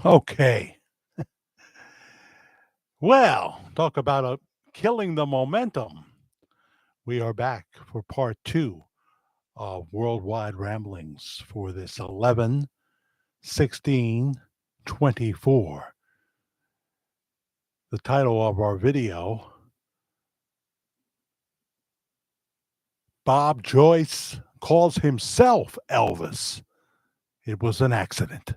Okay. Well, talk about killing the momentum. We are back for part two of Worldwide Ramblings for this 11/16/24. The title of our video, Bob Joyce calls himself Elvis. It was an accident,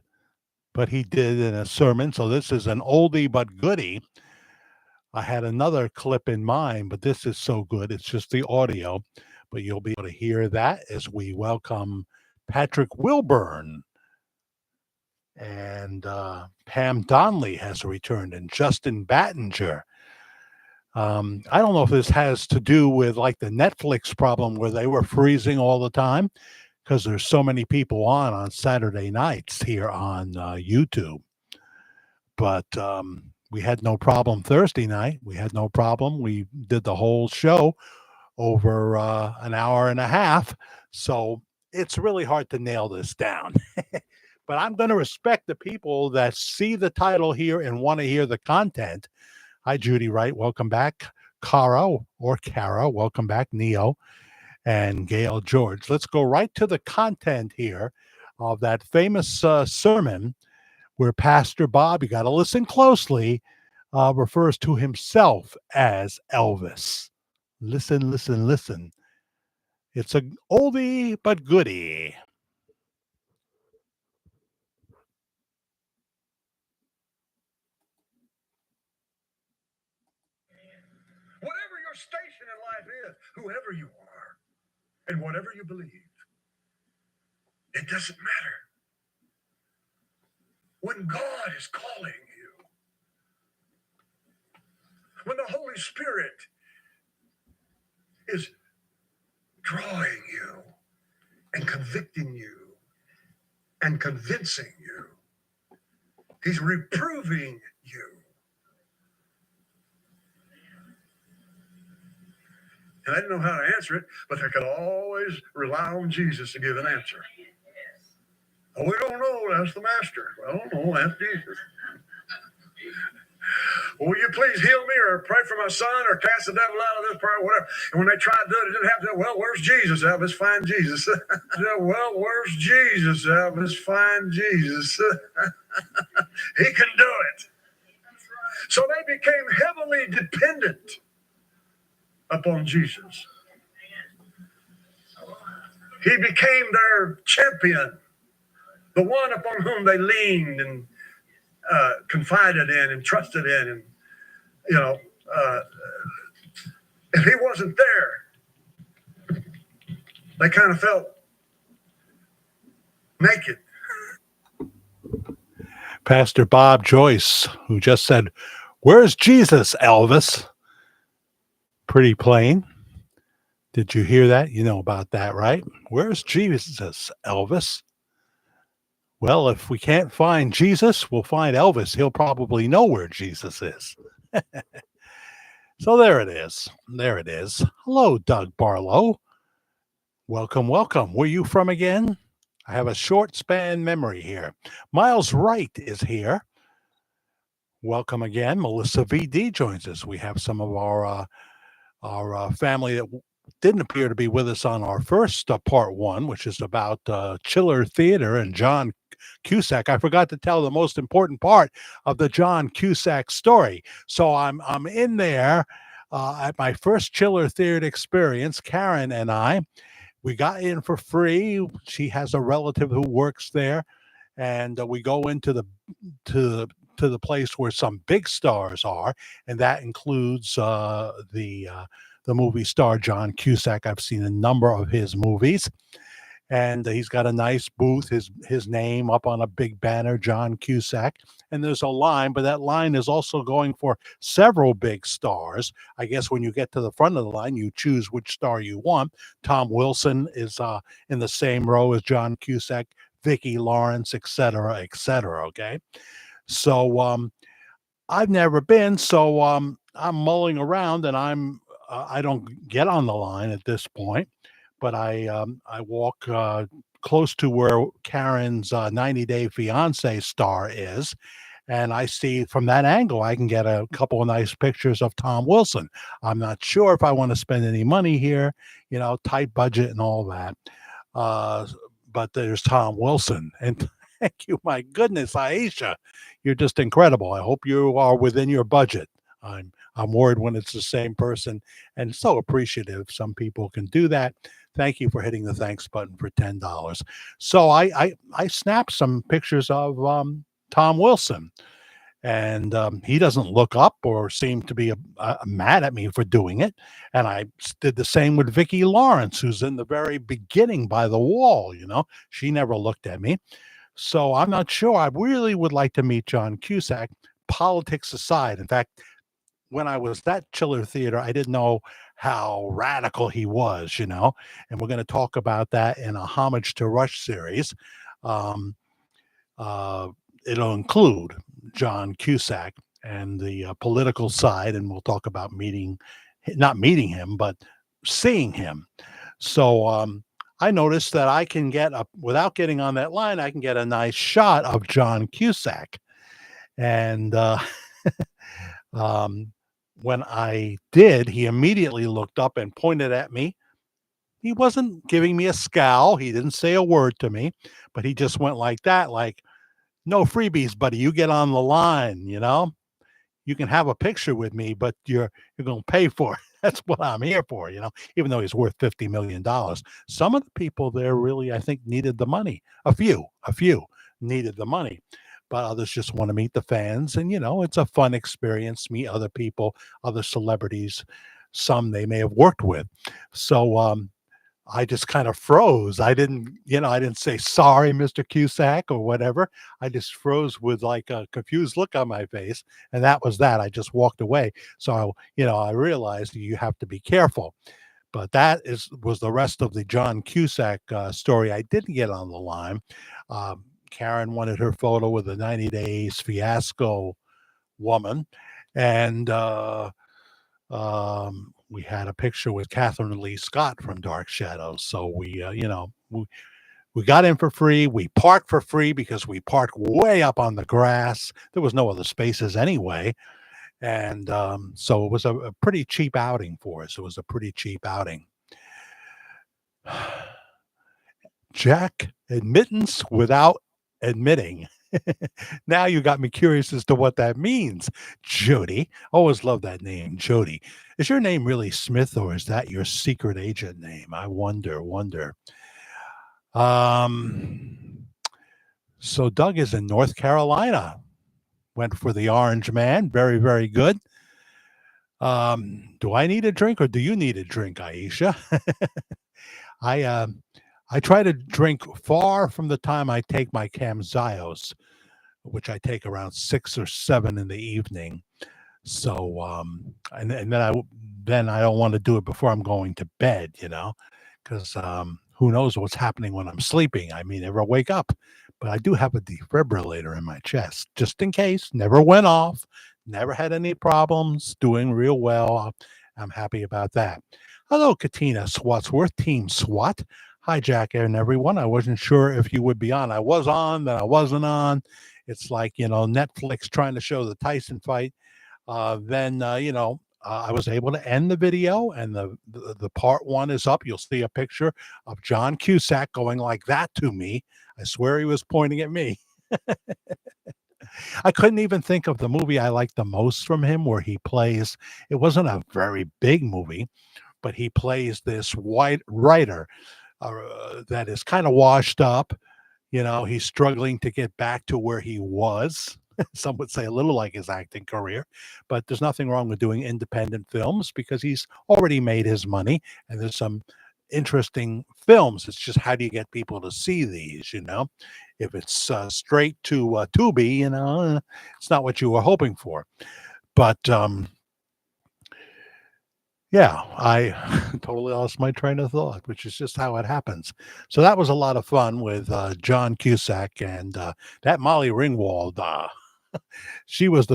but he did in a sermon. So this is an oldie but goodie. I had another clip in mind, but this is so good. It's just the audio, but you'll be able to hear that as we welcome Patrick Wilburn and Pam Donnelly has returned and Justin Battinger. I don't know if this has to do with like the Netflix problem where they were freezing all the time because there's so many people on Saturday nights here on YouTube. But we had no problem Thursday night. We had no problem. We did the whole show over an hour and a half. So it's really hard to nail this down. But I'm going to respect the people that see the title here and want to hear the content. Hi, Judy Wright. Welcome back. Kara, welcome back. Neo and Gail George. Let's go right to the content here of that famous sermon where Pastor Bob, you got to listen closely, refers to himself as Elvis. Listen, listen, listen. It's a oldie but goodie. Whatever your station in life is, whoever you are, and whatever you believe, it doesn't matter. When God is calling you, when the Holy Spirit is drawing you and convicting you and convincing you, He's reproving you. And I didn't know how to answer it, but I could always rely on Jesus to give an answer. Oh, we don't know. That's the master. I don't know. That's Jesus. Well, will you please heal me or pray for my son or cast the devil out of this prayer, whatever. And when they tried to do it, it didn't happen. Well, where's Jesus, Elvis? Find Jesus. Well, where's Jesus, Elvis? Find Jesus. He can do it. So they became heavily dependent upon Jesus. He became their champion, the one upon whom they leaned and confided in and trusted in. And, you know, if he wasn't there, they kind of felt naked. Pastor Bob Joyce, who just said, "Where's Jesus, Elvis?" Pretty plain. Did you hear that? You know about that, right? Where's Jesus, Elvis? Well, if we can't find Jesus, we'll find Elvis. He'll probably know where Jesus is. So there it is. There it is. Hello, Doug Barlow. Welcome, welcome. Where you from again? I have a short span memory here. Miles Wright is here. Welcome again. Melissa VD joins us. We have some of our family that didn't appear to be with us on our first part one, which is about Chiller Theater and John Cusack. I forgot to tell the most important part of the John Cusack story. So I'm in there at my first Chiller Theater experience. Karen and we got in for free. She has a relative who works there, and we go into the place where some big stars are, and that includes the movie star John Cusack. I've seen a number of his movies, and he's got a nice booth. His name up on a big banner, John Cusack, and there's a line, but that line is also going for several big stars. I guess when you get to the front of the line, you choose which star you want. Tom Wilson is in the same row as John Cusack, Vicki Lawrence, etc., etc. Okay. So I've never been, so I'm mulling around, and I don't get on the line at this point, but I walk close to where Karen's 90 Day Fiance star is. And I see from that angle, I can get a couple of nice pictures of Tom Wilson. I'm not sure if I want to spend any money here, tight budget and all that. Uh, but there's Tom Wilson. And thank you. My goodness, Aisha, you're just incredible. I hope you are within your budget. I'm worried when it's the same person, and so appreciative some people can do that. Thank you for hitting the thanks button for $10. So I snapped some pictures of Tom Wilson, and he doesn't look up or seem to be mad at me for doing it. And I did the same with Vicki Lawrence, who's in the very beginning by the wall. She never looked at me. So I'm not sure. I really would like to meet John Cusack, politics aside. In fact, when I was at Chiller Theater, I didn't know how radical he was, and we're going to talk about that in a Homage to Rush series. Um, uh, it'll include John Cusack and the political side, and we'll talk about not meeting him, but seeing him. So I noticed that I can without getting on that line, I can get a nice shot of John Cusack. And when I did, he immediately looked up and pointed at me. He wasn't giving me a scowl. He didn't say a word to me, but he just went like that, like, no freebies, buddy. You get on the line, You can have a picture with me, but you're going to pay for it. That's what I'm here for, even though he's worth $50 million. Some of the people there really, I think, needed the money. A few needed the money. But others just want to meet the fans. And, it's a fun experience, meet other people, other celebrities, some they may have worked with. So I just kind of froze. I didn't say, sorry, Mr. Cusack or whatever. I just froze with like a confused look on my face. And that was that. I just walked away. So, I realized you have to be careful. But that was the rest of the John Cusack story. I didn't get on the line. Karen wanted her photo with the 90 Days Fiasco woman. And we had a picture with Catherine Lee Scott from Dark Shadows. So we got in for free. We parked for free because we parked way up on the grass. There was no other spaces anyway. And so it was a pretty cheap outing for us. It was a pretty cheap outing. Jack, admittance without admitting. Now you got me curious as to what that means. Jody. Always love that name, Jody. Is your name really Smith, or is that your secret agent name? I wonder. So Doug is in North Carolina. Went for the Orange Man. Very, very good. Do I need a drink, or do you need a drink, Aisha? I try to drink far from the time I take my Camzyos, which I take around 6 or 7 in the evening. So, and then I don't want to do it before I'm going to bed, because who knows what's happening when I'm sleeping. I may never wake up, but I do have a defibrillator in my chest just in case. Never went off, never had any problems, doing real well. I'm happy about that. Hello, Katina Swatsworth, Team SWAT. Hi, Jack and everyone. I wasn't sure if you would be on. I was on, then I wasn't on. It's like, Netflix trying to show the Tyson fight. Then I was able to end the video, and the part 1 is up. You'll see a picture of John Cusack going like that to me. I swear he was pointing at me. I couldn't even think of the movie I liked the most from him, where he plays. It wasn't a very big movie, but he plays this white writer that is kind of washed up. He's struggling to get back to where he was. Some would say a little like his acting career, but there's nothing wrong with doing independent films because he's already made his money, and there's some interesting films. It's just, how do you get people to see these? If it's straight to Tubi, it's not what you were hoping for. But yeah, I totally lost my train of thought, which is just how it happens. So that was a lot of fun with John Cusack, and that Molly Ringwald. She was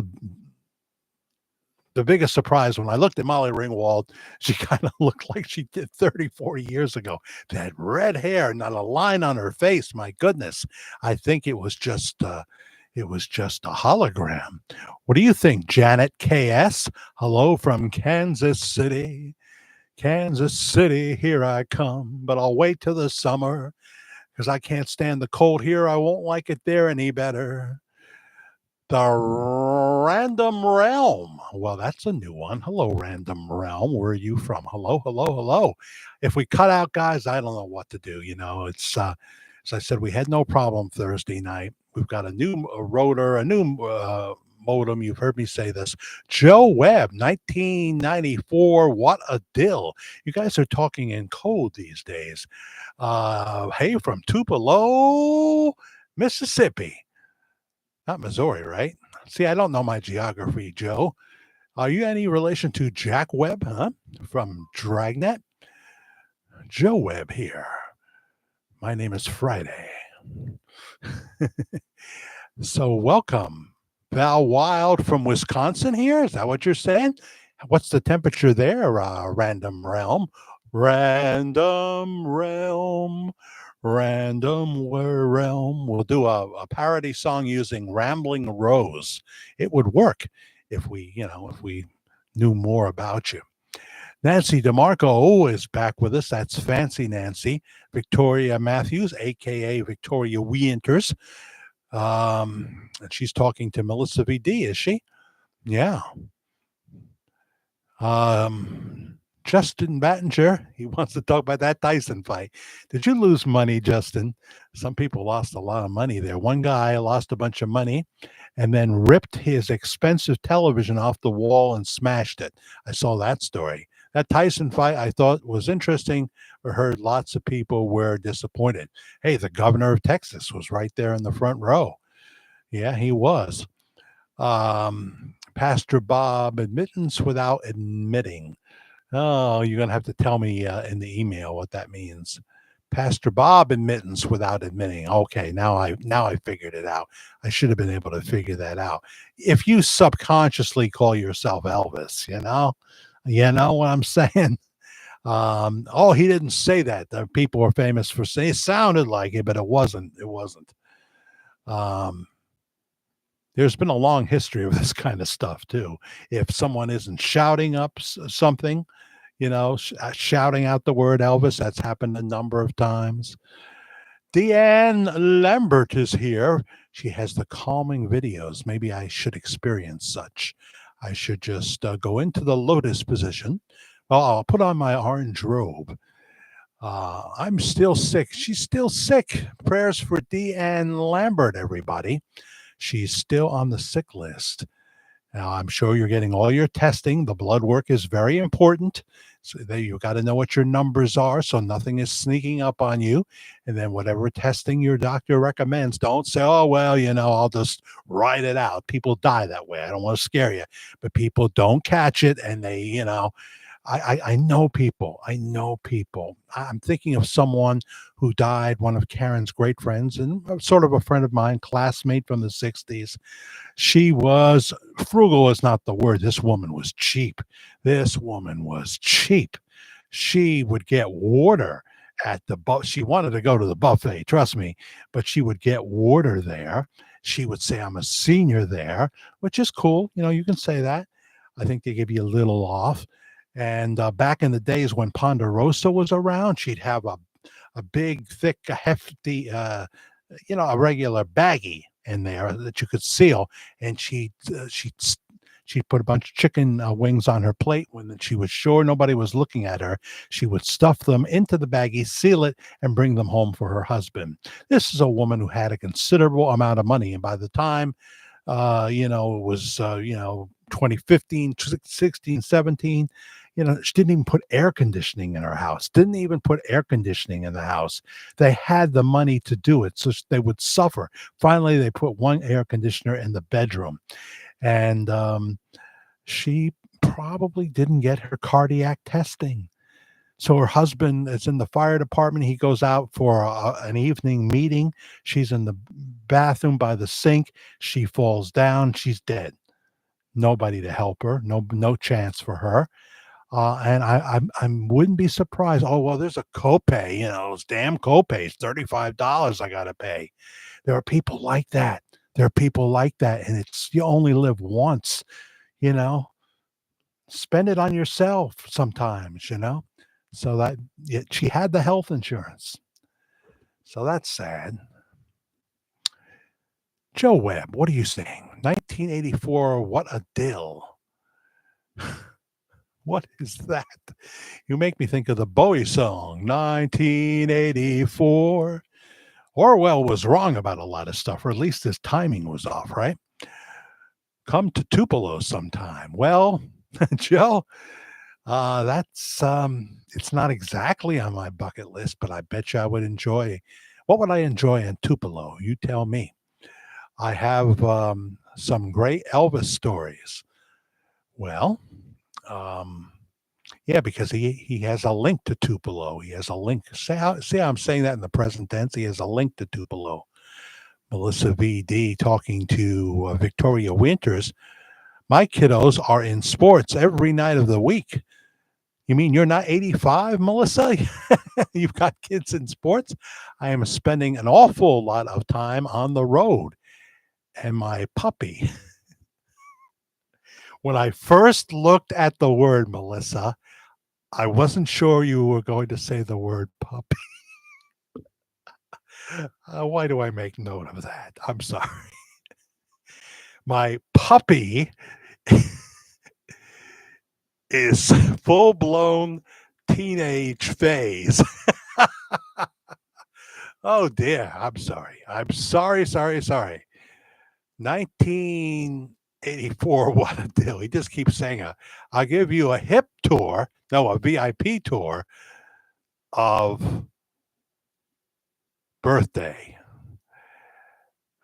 The biggest surprise when I looked at Molly Ringwald, she kind of looked like she did 30, 40 years ago. That red hair, not a line on her face. My goodness. I think it was just a hologram. What do you think, Janet KS? Hello from Kansas City. Kansas City, here I come, but I'll wait till the summer because I can't stand the cold here. I won't like it there any better. The Random Realm. Well, that's a new one. Hello, Random Realm. Where are you from? Hello, hello, hello. If we cut out, guys, I don't know what to do. It's as I said, we had no problem Thursday night. We've got a new rotor, a new modem. You've heard me say this. Joe Webb, 1994. What a dill. You guys are talking in code these days. Hey, from Tupelo, Mississippi. Not Missouri, right? See, I don't know my geography, Joe. Are you any relation to Jack Webb, huh? From Dragnet? Joe Webb here. My name is Friday. So welcome. Val Wild from Wisconsin here. Is that what you're saying? What's the temperature there, Random Realm? Random Realm. Random Realm. We'll do a parody song using Rambling Rose. It would work if we knew more about you. Nancy DeMarco is back with us. That's Fancy Nancy. Victoria Matthews, aka Victoria Winters. And she's talking to Melissa VD, is she? Yeah. Justin Battinger, he wants to talk about that Tyson fight. Did you lose money, Justin? Some people lost a lot of money there. One guy lost a bunch of money and then ripped his expensive television off the wall and smashed it. I saw that story. That Tyson fight I thought was interesting. I heard lots of people were disappointed. Hey, the governor of Texas was right there in the front row. Yeah, he was. Pastor Bob, admittance without admitting. Oh, you're going to have to tell me in the email what that means. Pastor Bob, admittance without admitting. Okay, now I figured it out. I should have been able to figure that out. If you subconsciously call yourself Elvis, you know what I'm saying? Oh, he didn't say that. The people are famous for saying it sounded like it, but it wasn't. It wasn't. There's been a long history of this kind of stuff too. If someone isn't shouting up something, shouting out the word Elvis, that's happened a number of times. Deanne Lambert is here. She has the calming videos. Maybe I should experience such. I should just go into the lotus position. Well, I'll put on my orange robe. I'm still sick. She's still sick. Prayers for Deanne Lambert, everybody. She's still on the sick list. Now, I'm sure you're getting all your testing. The blood work is very important. So you've got to know what your numbers are so nothing is sneaking up on you. And then whatever testing your doctor recommends, don't say, oh, well, I'll just ride it out. People die that way. I don't want to scare you. But people don't catch it and they, I know people. I know people. I'm thinking of someone who died, one of Karen's great friends, and sort of a friend of mine, classmate from the 60s. She was frugal is not the word. This woman was cheap. This woman was cheap. She would get water at the she wanted to go to the buffet, trust me, but she would get water there. She would say, I'm a senior there, which is cool. You can say that. I think they give you a little off. And back in the days when Ponderosa was around, she'd have a big, thick, hefty, a regular baggie in there that you could seal. And she'd put a bunch of chicken wings on her plate when she was sure nobody was looking at her. She would stuff them into the baggie, seal it, and bring them home for her husband. This is a woman who had a considerable amount of money. And by the time, it was, 2015, 16, 17, she didn't even put air conditioning in her house, didn't even put air conditioning in the house. They had the money to do it, so they would suffer. Finally, they put one air conditioner in the bedroom. And she probably didn't get her cardiac testing. So her husband is in the fire department. He goes out for an evening meeting. She's in the bathroom by the sink. She falls down. She's dead. nobody to help her, no chance for her. And I wouldn't be surprised. Oh well, there's a copay. Those damn copays, $35 I got to pay. There are people like that. There are people like that, and it's you only live once. You know, spend it on yourself sometimes. So that she had the health insurance. So that's sad. Joe Webb, what are you saying? 1984, what a dill. What is that? You make me think of the Bowie song, 1984. Orwell was wrong about a lot of stuff, or at least his timing was off, right? Come to Tupelo sometime. Well, Joe, that's it's not exactly on my bucket list, but I bet you I would enjoy. What would I enjoy in Tupelo? You tell me. I have some great Elvis stories. Well, um, yeah, because he has a link to Tupelo. He has a link. See how I'm saying that in the present tense? He has a link to Tupelo. Melissa VD talking to Victoria Winters. My kiddos are in sports every night of the week. You mean you're not 85, Melissa? You've got kids in sports? I am spending an awful lot of time on the road. And my puppy, when I first looked at the word, Melissa, I wasn't sure you were going to say the word puppy. Why do I make note of that? I'm sorry. My puppy is full-blown teenage phase. Oh dear, I'm sorry. I'm sorry. 1984, what a deal. He just keeps saying, I'll give you a hip tour, no, a VIP tour of birthday.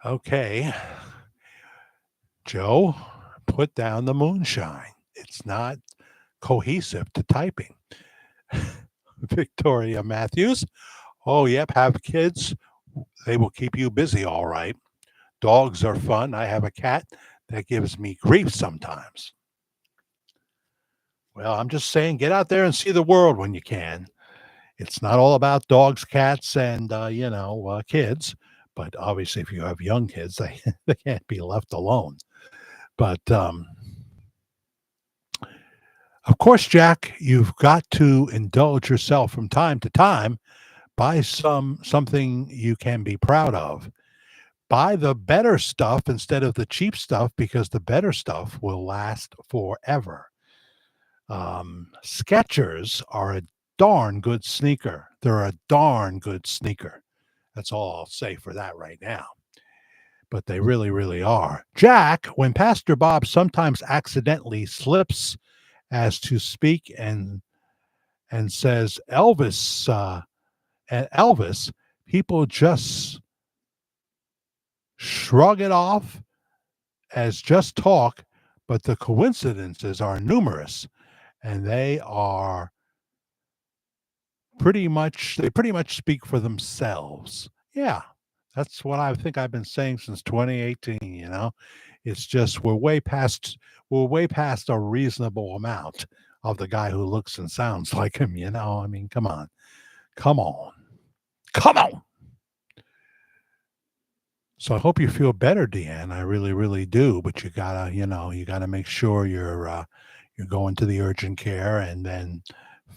Okay. Joe, put down the moonshine. It's not cohesive to typing. Victoria Matthews. Oh, yep, have kids. They will keep you busy, all right. Dogs are fun. I have a cat that gives me grief sometimes. Well, I'm just saying, get out there and see the world when you can. It's not all about dogs, cats, and kids. But obviously, if you have young kids, they can't be left alone. But of course, Jack, you've got to indulge yourself from time to time. Buy something you can be proud of. Buy the better stuff instead of the cheap stuff because the better stuff will last forever. Skechers are a darn good sneaker. They're a darn good sneaker. That's all I'll say for that right now. But they really, really are. Jack, when Pastor Bob sometimes accidentally slips as to speak and says Elvis and Elvis, people just shrug it off as just talk, but the coincidences are numerous, and they pretty much speak for themselves. Yeah, that's what I think I've been saying since 2018. It's just we're way past a reasonable amount of the guy who looks and sounds like him. I mean, come on. So I hope you feel better, Deanne. I really, really do. But you gotta make sure you're going to the urgent care and then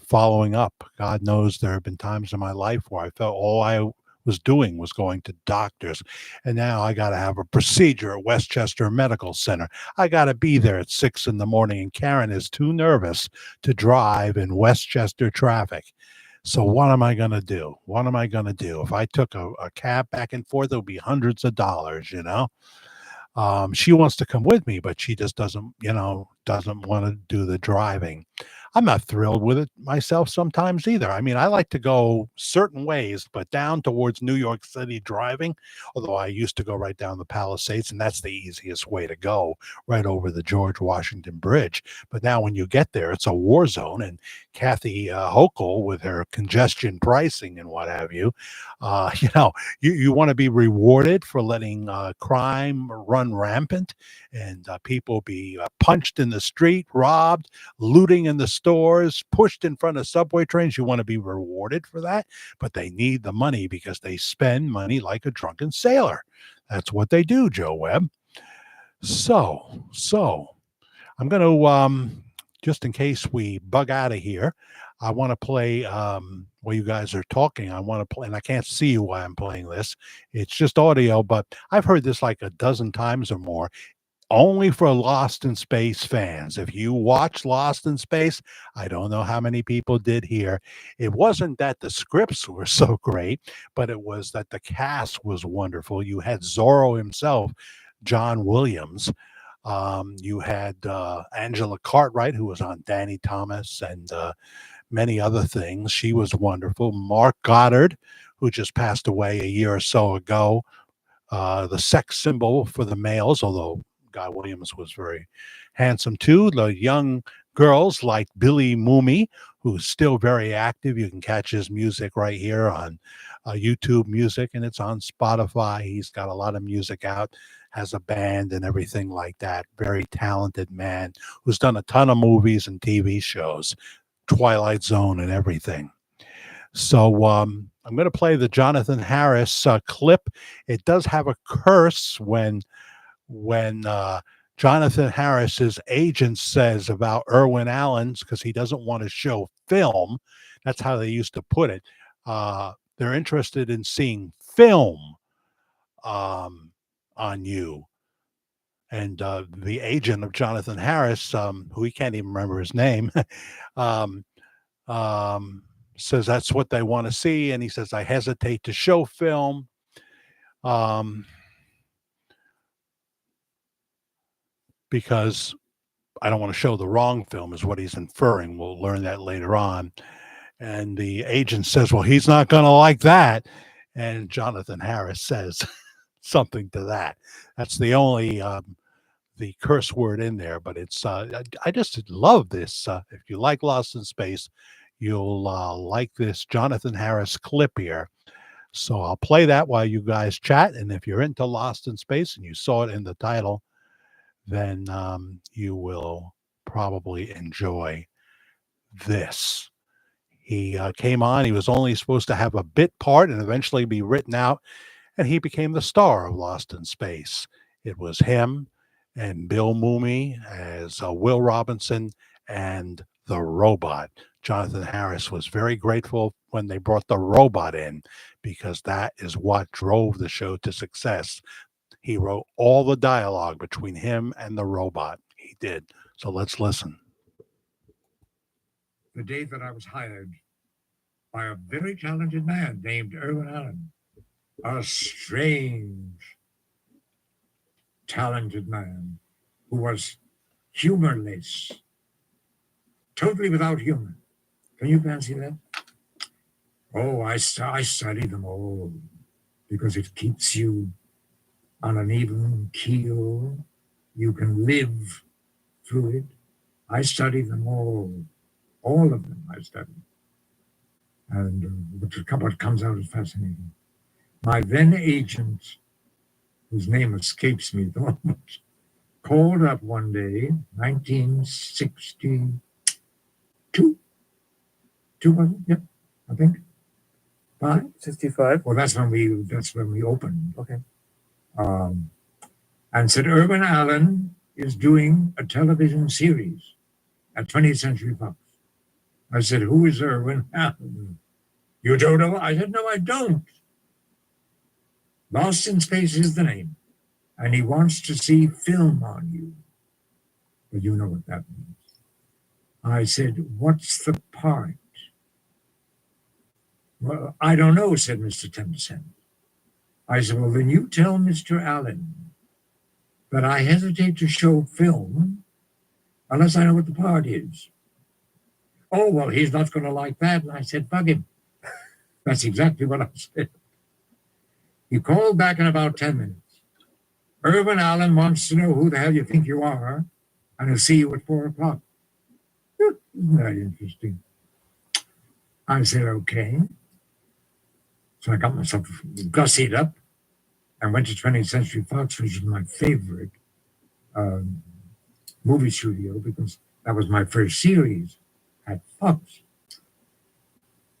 following up. God knows there have been times in my life where I felt all I was doing was going to doctors, and now I got to have a procedure at Westchester Medical Center. I got to be there at 6 a.m, and Karen is too nervous to drive in Westchester traffic. So what am I going to do? If I took a cab back and forth, it would be hundreds of dollars, She wants to come with me, but she just doesn't doesn't want to do the driving. I'm not thrilled with it myself sometimes either. I mean, I like to go certain ways, but down towards New York City driving, although I used to go right down the Palisades, and that's the easiest way to go, right over the George Washington Bridge. But now when you get there, it's a war zone, and Kathy Hochul with her congestion pricing and what have you, you want to be rewarded for letting crime run rampant and people be punched in the street, robbed, looting in the stores, pushed in front of subway trains. You want to be rewarded for that, but they need the money because they spend money like a drunken sailor. That's what they do, Joe Webb. So I'm going to just in case we bug out of here, I want to play while you guys are talking. I want to play, and I can't see you while I'm playing this. It's just audio, but I've heard this like a dozen times or more. Only for Lost in Space fans. If you watch Lost in Space, I don't know how many people did here. It wasn't that the scripts were so great, but it was that the cast was wonderful. You had Zorro himself, John Williams. You had Angela Cartwright, who was on Danny Thomas and many other things. She was wonderful. Mark Goddard, who just passed away a year or so ago, the sex symbol for the males, although Guy Williams was very handsome too. The young girls like Billy Mooney, who's still very active. You can catch his music right here on YouTube Music, and it's on Spotify. He's got a lot of music out, has a band and everything like that. Very talented man who's done a ton of movies and TV shows, Twilight Zone and everything. So I'm going to play the Jonathan Harris clip. It does have a curse when Jonathan Harris's agent says about Irwin Allen's, because he doesn't want to show film. That's how they used to put it. They're interested in seeing film on you. And the agent of Jonathan Harris, who he can't even remember his name, says that's what they want to see. And he says, I hesitate to show film. Because I don't want to show the wrong film is what he's inferring. We'll learn that later on. And the agent says, well, he's not going to like that. And Jonathan Harris says something to that. That's the only the curse word in there, but it's I just love this. If you like Lost in Space, you'll like this Jonathan Harris clip here. So I'll play that while you guys chat. And if you're into Lost in Space and you saw it in the title, then you will probably enjoy this. He came on. He was only supposed to have a bit part and eventually be written out, and he became the star of Lost in Space. It was him and Bill Mooney as Will Robinson and the robot. Jonathan Harris was very grateful when they brought the robot in because that is what drove the show to success. He wrote all the dialogue between him and the robot. He did. So let's listen. The day that I was hired by a very talented man named Irwin Allen, a strange, talented man who was humorless, totally without humor. Can you fancy that? Oh, I study them all because it keeps you on an even keel. You can live through it. I study them all of them I study. And what comes out is fascinating. My then agent, whose name escapes me at the moment, called up one day, 1962, was it? Yeah, I think. 65. Well, that's when we opened. Okay. And said, Irwin Allen is doing a television series at 20th Century Fox. I said, who is Irwin Allen? You don't know? I said, no, I don't. Lost in Space is the name. And he wants to see film on you. But you know what that means. I said, what's the part? Well, I don't know, said Mr. Tennyson. I said, well, then you tell Mr. Allen that I hesitate to show film unless I know what the part is. Oh, well, he's not going to like that. And I said, bug him. That's exactly what I said. He called back in about 10 minutes. Irvin Allen wants to know who the hell you think you are, and he'll see you at 4 o'clock. Isn't that interesting? I said, okay. So I got myself gussied up and went to 20th Century Fox, which is my favorite movie studio, because that was my first series at Fox.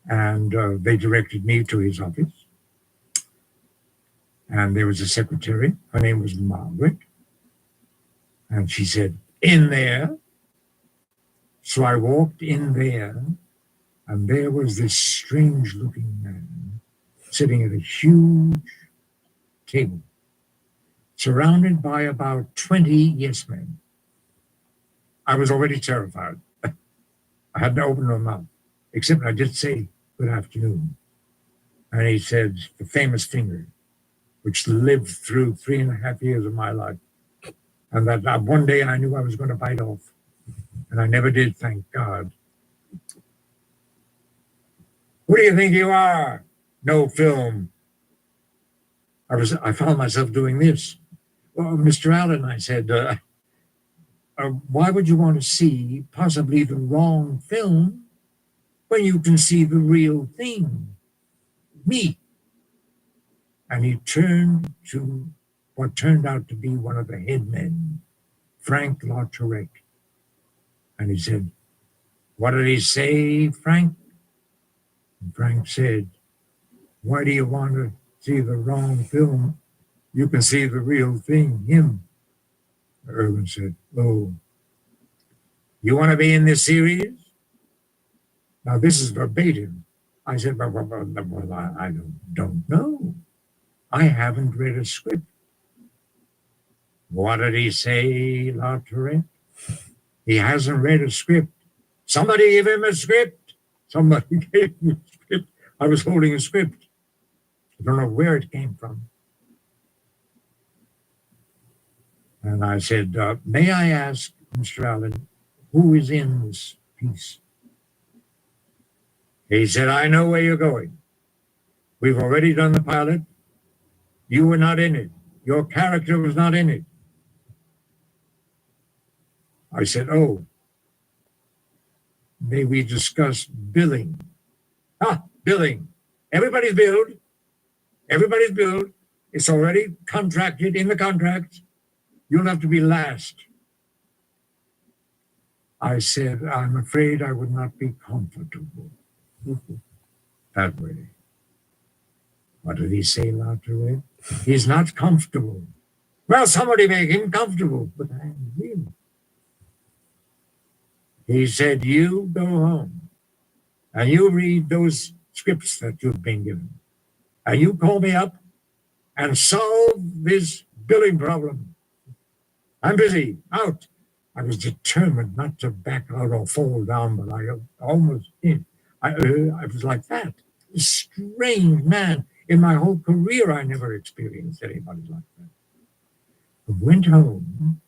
And they directed me to his office. And there was a secretary. Her name was Margaret. And she said, in there. So I walked in there, and there was this strange-looking man sitting at a huge table, surrounded by about 20 yes men. I was already terrified. I hadn't opened my mouth, except I did say, good afternoon. And he said, the famous finger, which lived through 3.5 years of my life. And that one day I knew I was going to bite off. And I never did, thank God. Who do you think you are? No film. I found myself doing this. Well, Mr. Allen, I said, why would you want to see possibly the wrong film when you can see the real thing? Me. And he turned to what turned out to be one of the head men, Frank LaTourette. And he said, what did he say, Frank? And Frank said, why do you want to see the wrong film? You can see the real thing, him. Irvin said, oh, you want to be in this series? Now, this is verbatim. I said, well, I don't know. I haven't read a script. What did he say, LaTourette? He hasn't read a script. Somebody give him a script. Somebody gave me a script. I was holding a script. I don't know where it came from. And I said, may I ask, Mr. Allen, who is in this piece? He said, I know where you're going. We've already done the pilot. You were not in it. Your character was not in it. I said, oh, may we discuss billing? Billing. Everybody's billed. Everybody's billed. It's already contracted in the contract. You'll have to be last. I said, I'm afraid I would not be comfortable that way. What did he say, LaTourette? He's not comfortable. Well, somebody make him comfortable, but I will. He said, you go home and you read those scripts that you've been given. And you call me up and solve this billing problem. I'm busy, out. I was determined not to back out or fall down, but I almost did. I was like that. A strange man. In my whole career, I never experienced anybody like that. I went home,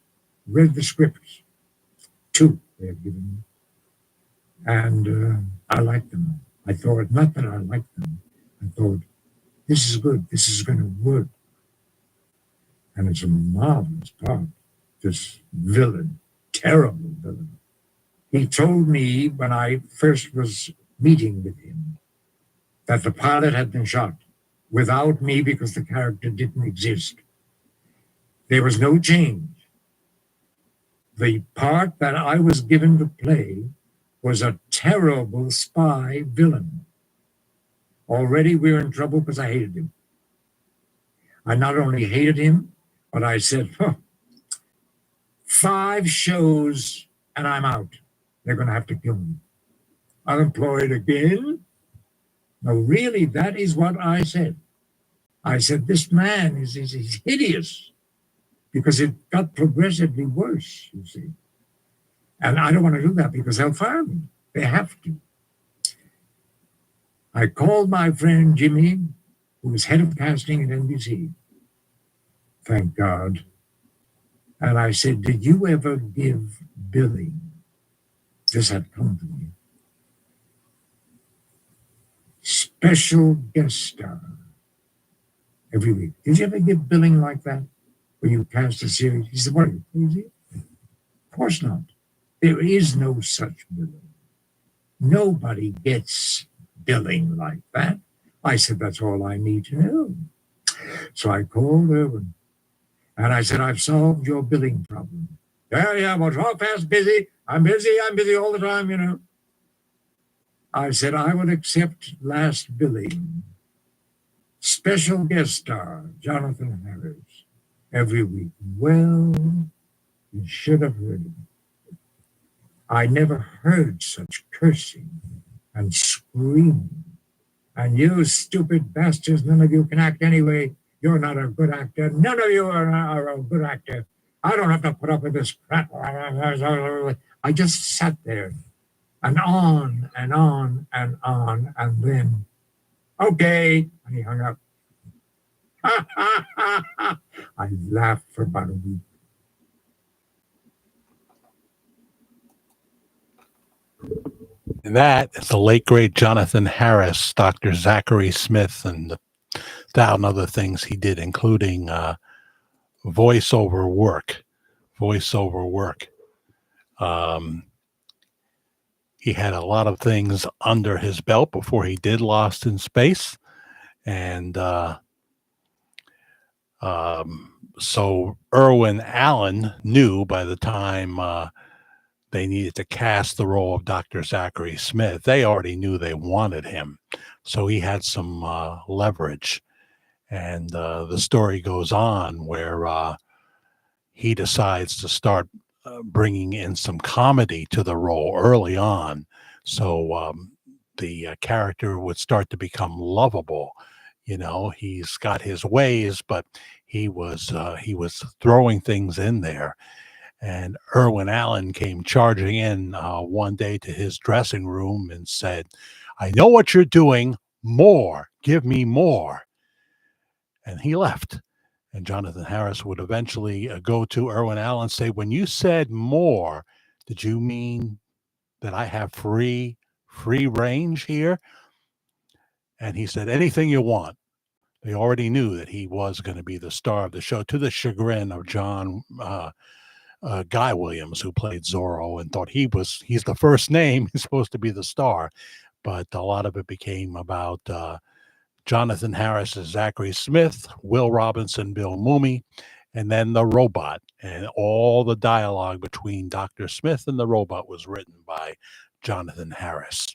read the scripts, 2 they had given me, and I liked them. I thought, not that I liked them, I thought, this is good, this is going to work. And it's a marvelous part, this villain, terrible villain. He told me when I first was meeting with him that the pilot had been shot without me because the character didn't exist. There was no change. The part that I was given to play was a terrible spy villain. Already we were in trouble because I hated him. I not only hated him, but I said, 5 shows and I'm out. They're going to have to kill me. Unemployed again? No, really, that is what I said. I said, this man is hideous because it got progressively worse, you see. And I don't want to do that because they'll fire me. They have to. I called my friend Jimmy, who was head of casting at NBC. Thank God. And I said, did you ever give Billy, this had come to me, special guest star every week? Did you ever give billing like that? Where you cast a series? He said, what are you, crazy? Of course not. There is no such billing. Nobody gets billing like that. I said, that's all I need to know. So I called Irwin and I said, I've solved your billing problem. Yeah, well, how fast, busy? I'm busy all the time, you know. I said, I would accept last billing. Special guest star, Jonathan Harris, every week. Well, you should have heard him. I never heard such cursing and screaming. And you stupid bastards, none of you can act anyway. You're not a good actor. None of you are a good actor. I don't have to put up with this crap. I just sat there and on and on and on. And then, okay. And he hung up. I laughed for about a week. And that is the late, great Jonathan Harris, Dr. Zachary Smith, and 1,000 other things he did, including voiceover work. He had a lot of things under his belt before he did Lost in Space. And so Irwin Allen knew by the time they needed to cast the role of Dr. Zachary Smith, they already knew they wanted him. So he had some leverage. And the story goes on where he decides to start bringing in some comedy to the role early on. So the character would start to become lovable. You know, he's got his ways, but he was throwing things in there. And Irwin Allen came charging in one day to his dressing room and said, I know what you're doing. More. Give me more. And he left. And Jonathan Harris would eventually go to Irwin Allen and say, when you said more, did you mean that I have free range here? And he said, anything you want. They already knew that he was going to be the star of the show, to the chagrin of John Guy Williams, who played Zorro, and thought he's the first name, he's supposed to be the star. But a lot of it became about Jonathan Harris as Zachary Smith, Will Robinson, Bill Mumy, and then the robot. And all the dialogue between Dr. Smith and the robot was written by Jonathan Harris.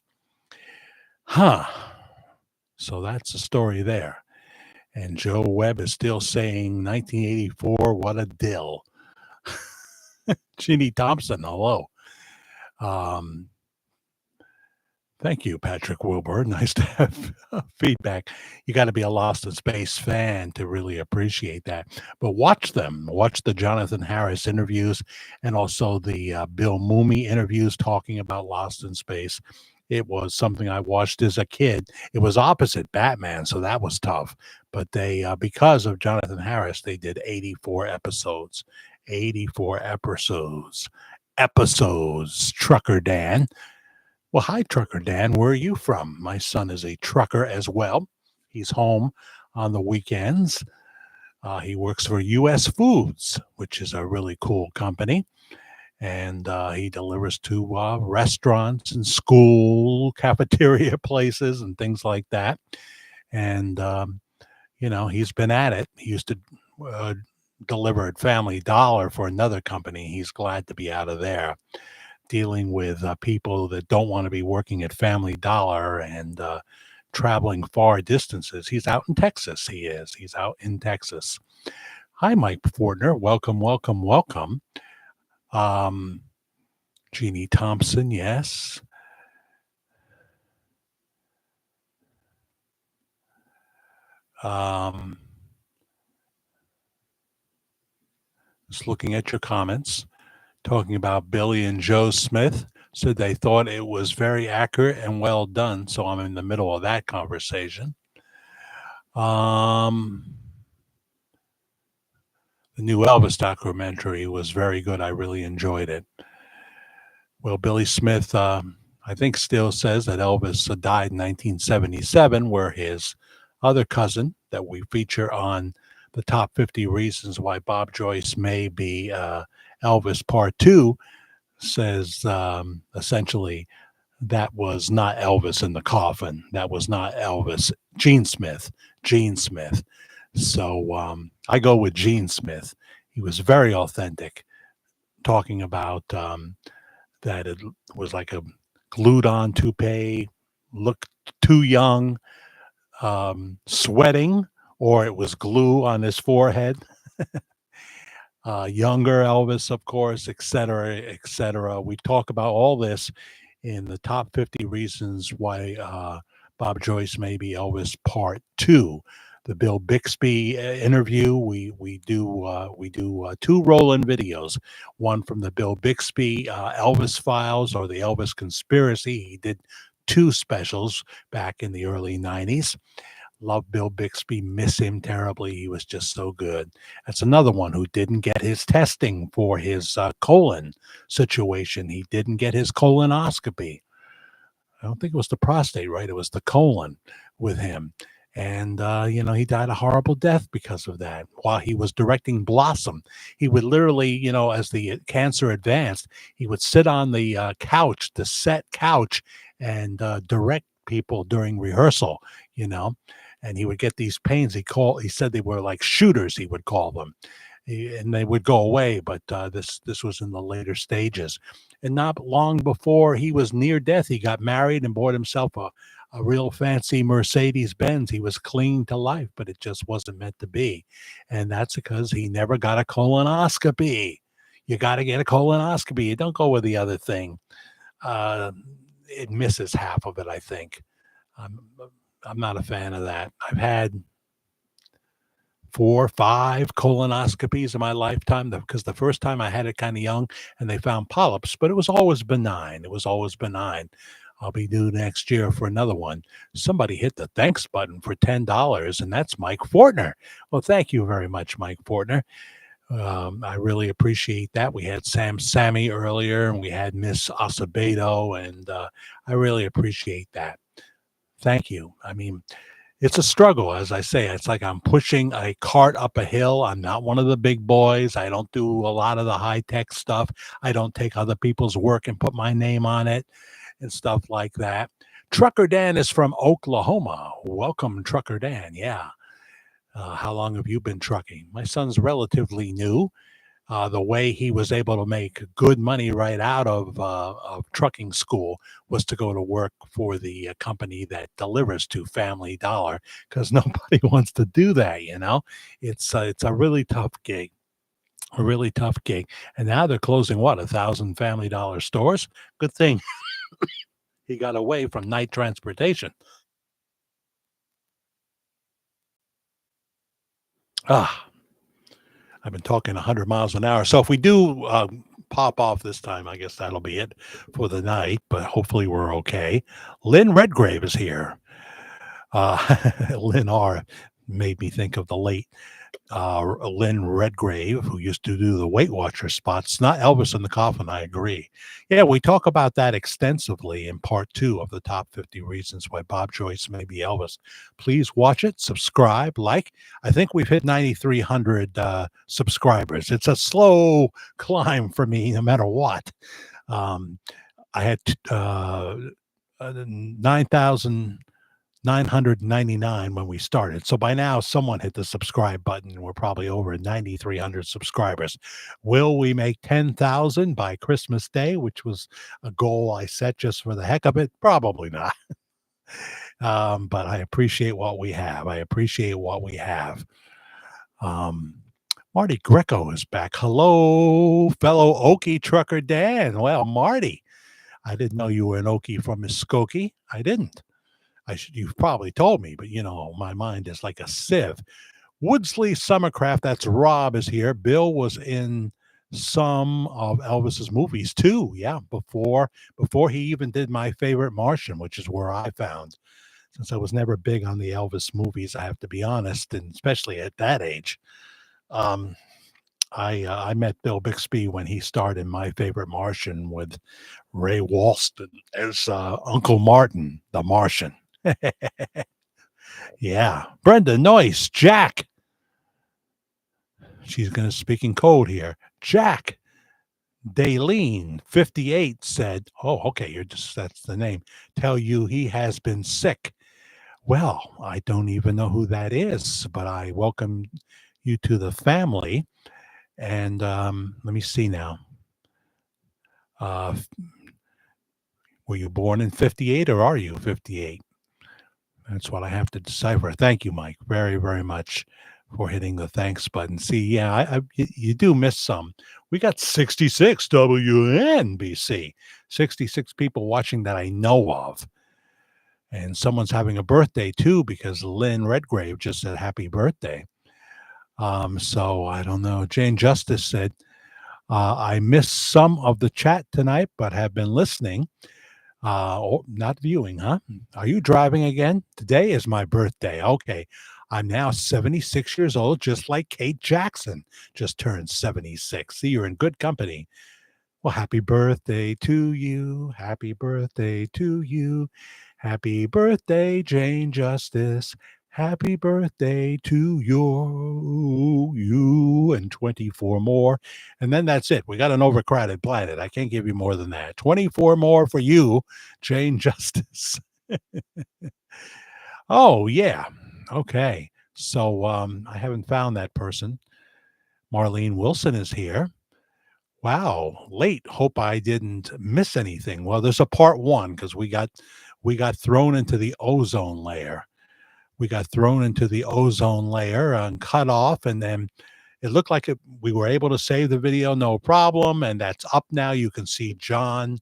So that's the story there. And Joe Webb is still saying 1984, what a dill. Jeannie Thompson, hello. Thank you, Patrick Wilbur. Nice to have feedback. You got to be a Lost in Space fan to really appreciate that. But watch them. Watch the Jonathan Harris interviews and also the Bill Mumy interviews talking about Lost in Space. It was something I watched as a kid. It was opposite Batman, so that was tough. But they, because of Jonathan Harris, they did 84 episodes. 84 episodes. Trucker Dan. Well, hi, Trucker Dan. Where are you from? My son is a trucker as well. He's home on the weekends. He works for U.S. Foods, which is a really cool company. And he delivers to restaurants and school cafeteria places and things like that. And, he's been at it. He used to deliver at Family Dollar for another company. He's glad to be out of there, dealing with people that don't want to be working at Family Dollar and traveling far distances. He's out in Texas. He's out in Texas. Hi, Mike Fortner. Welcome. Jeannie Thompson, yes. Just looking at your comments, talking about Billy and Joe Smith, said they thought it was very accurate and well done. So I'm in the middle of that conversation. The The new Elvis documentary was very good. I really enjoyed it. Well, Billy Smith, I think, still says that Elvis died in 1977, where his other cousin that we feature on the top 50 reasons why Bob Joyce may be Elvis Part 2 says essentially that was not Elvis in the coffin. That was not Elvis. Gene Smith. Gene Smith. So I go with Gene Smith. He was very authentic, talking about that it was like a glued on toupee, looked too young, sweating, or it was glue on his forehead. Younger Elvis, of course, et cetera, et cetera. We talk about all this in the top 50 reasons why Bob Joyce may be Elvis Part 2. The Bill Bixby interview, we do two roll-in videos, one from the Bill Bixby Elvis Files or the Elvis Conspiracy. He did two specials back in the early 90s. Love Bill Bixby, miss him terribly. He was just so good. That's another one who didn't get his testing for his colon situation. He didn't get his colonoscopy. I don't think it was the prostate, right? It was the colon with him. And, he died a horrible death because of that. While he was directing Blossom, he would literally, as the cancer advanced, he would sit on the couch, the set couch, and direct people during rehearsal, and he would get these pains. He said they were like shooters, he would call them. And they would go away, but this was in the later stages. And not long before he was near death, he got married and bought himself a real fancy Mercedes Benz. He was clinging to life, but it just wasn't meant to be. And that's because he never got a colonoscopy. You got to get a colonoscopy. You don't go with the other thing. It misses half of it, I think. I'm not a fan of that. I've had 4 or 5 colonoscopies in my lifetime because the first time I had it kind of young and they found polyps, but it was always benign. It was always benign. I'll be due next year for another one. Somebody hit the thanks button for $10, and that's Mike Fortner. Well, thank you very much, Mike Fortner. I really appreciate that. We had Sammy earlier, and we had Miss Acevedo, and I really appreciate that. Thank you. I mean, it's a struggle, as I say. It's like I'm pushing a cart up a hill. I'm not one of the big boys. I don't do a lot of the high-tech stuff. I don't take other people's work and put my name on it and stuff like that. Trucker Dan is from Oklahoma. Welcome, Trucker Dan. Yeah. How long have you been trucking? My son's relatively new. The way he was able to make good money right out of trucking school was to go to work for the company that delivers to Family Dollar, because nobody wants to do that. It's a really tough gig, and now they're closing 1,000 Family Dollar stores. Good thing he got away from night transportation. I've been talking 100 miles an hour. So if we do pop off this time, I guess that'll be it for the night, but hopefully we're okay. Lynn Redgrave is here. Lynn R. made me think of the late Lynn Redgrave, who used to do the Weight Watcher spots. Not Elvis in the Coffin, I agree. Yeah, we talk about that extensively in part 2 of the top 50 reasons why Bob Joyce may be Elvis. Please watch it, subscribe, like. I think we've hit 9,300 subscribers. It's a slow climb for me, no matter what. I had 9,999 when we started. So by now, someone hit the subscribe button, and we're probably over 9,300 subscribers. Will we make 10,000 by Christmas Day, which was a goal I set just for the heck of it? Probably not. But I appreciate what we have. Marty Greco is back. Hello, fellow Okie trucker Dan. Well, Marty, I didn't know you were an Okie from Muskogee. I didn't. You've probably told me, but my mind is like a sieve. Woodsley Summercraft, that's Rob, is here. Bill was in some of Elvis's movies too. Yeah, before he even did My Favorite Martian, which is where I found. Since I was never big on the Elvis movies, I have to be honest, and especially at that age. I met Bill Bixby when he starred in My Favorite Martian with Ray Walston as Uncle Martin, the Martian. Yeah. Brenda, Noyce, Jack. She's going to speak in code here. Jack. Daleen, 58, said, oh, okay, that's the name. Tell you he has been sick. Well, I don't even know who that is, but I welcome you to the family. And let me see now. Were you born in 58 or are you 58? That's what I have to decipher. Thank you, Mike, very, very much for hitting the thanks button. See, yeah, you do miss some. We got 66 WNBC, 66 people watching that I know of. And someone's having a birthday too, because Lynn Redgrave just said happy birthday. So I don't know. Jane Justice said, I missed some of the chat tonight, but have been listening. Not viewing, huh? Are you driving again? Today is my birthday. Okay. I'm now 76 years old, just like Kate Jackson just turned 76. See, you're in good company. Well, happy birthday to you. Happy birthday to you. Happy birthday, Jane Justice. Happy birthday to you and 24 more. And then that's it. We got an overcrowded planet. I can't give you more than that. 24 more for you, Jane Justice. Oh, yeah. Okay. So I haven't found that person. Marlene Wilson is here. Wow, late. Hope I didn't miss anything. Well, there's a part one because we got thrown into the ozone layer. We got thrown into the ozone layer and cut off, and then it looked like we were able to save the video, no problem. And that's up now. You can see John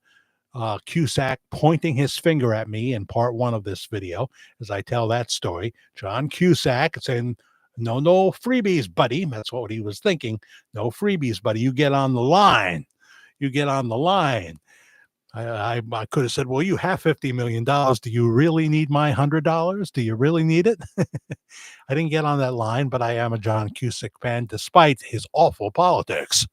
Cusack pointing his finger at me in part one of this video as I tell that story. John Cusack saying, no freebies, buddy. That's what he was thinking. No freebies, buddy. You get on the line. You get on the line. I could have said, well, you have $50 million. Do you really need my $100? Do you really need it? I didn't get on that line, but I am a John Cusack fan, despite his awful politics.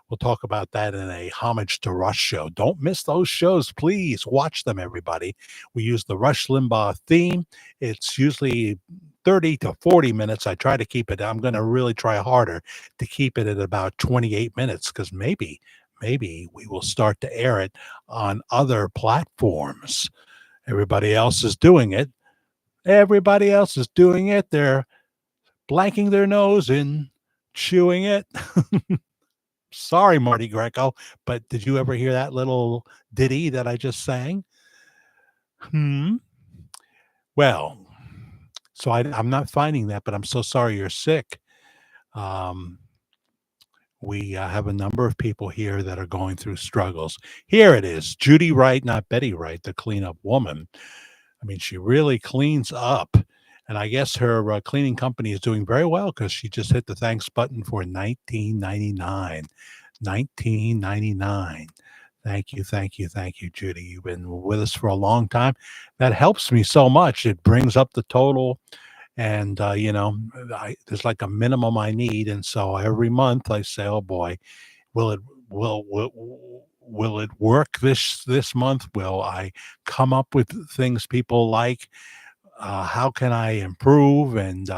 We'll talk about that in a Homage to Rush show. Don't miss those shows. Please watch them, everybody. We use the Rush Limbaugh theme. It's usually 30 to 40 minutes. I try to keep it. I'm going to really try harder to keep it at about 28 minutes because maybe we will start to air it on other platforms. Everybody else is doing it. Everybody else is doing it. They're blanking their nose and chewing it. Sorry, Marty Greco, but did you ever hear that little ditty that I just sang? Well, so I'm not finding that, but I'm so sorry you're sick. We have a number of people here that are going through struggles. Here it is. Judy Wright, not Betty Wright, the cleanup woman. I mean, she really cleans up. And I guess her cleaning company is doing very well because she just hit the thanks button for $19.99. $19.99. Thank you, Judy. You've been with us for a long time. That helps me so much. It brings up the total. And, there's like a minimum I need. And so every month I say, oh boy, will it work this month? Will I come up with things people like? How can I improve? And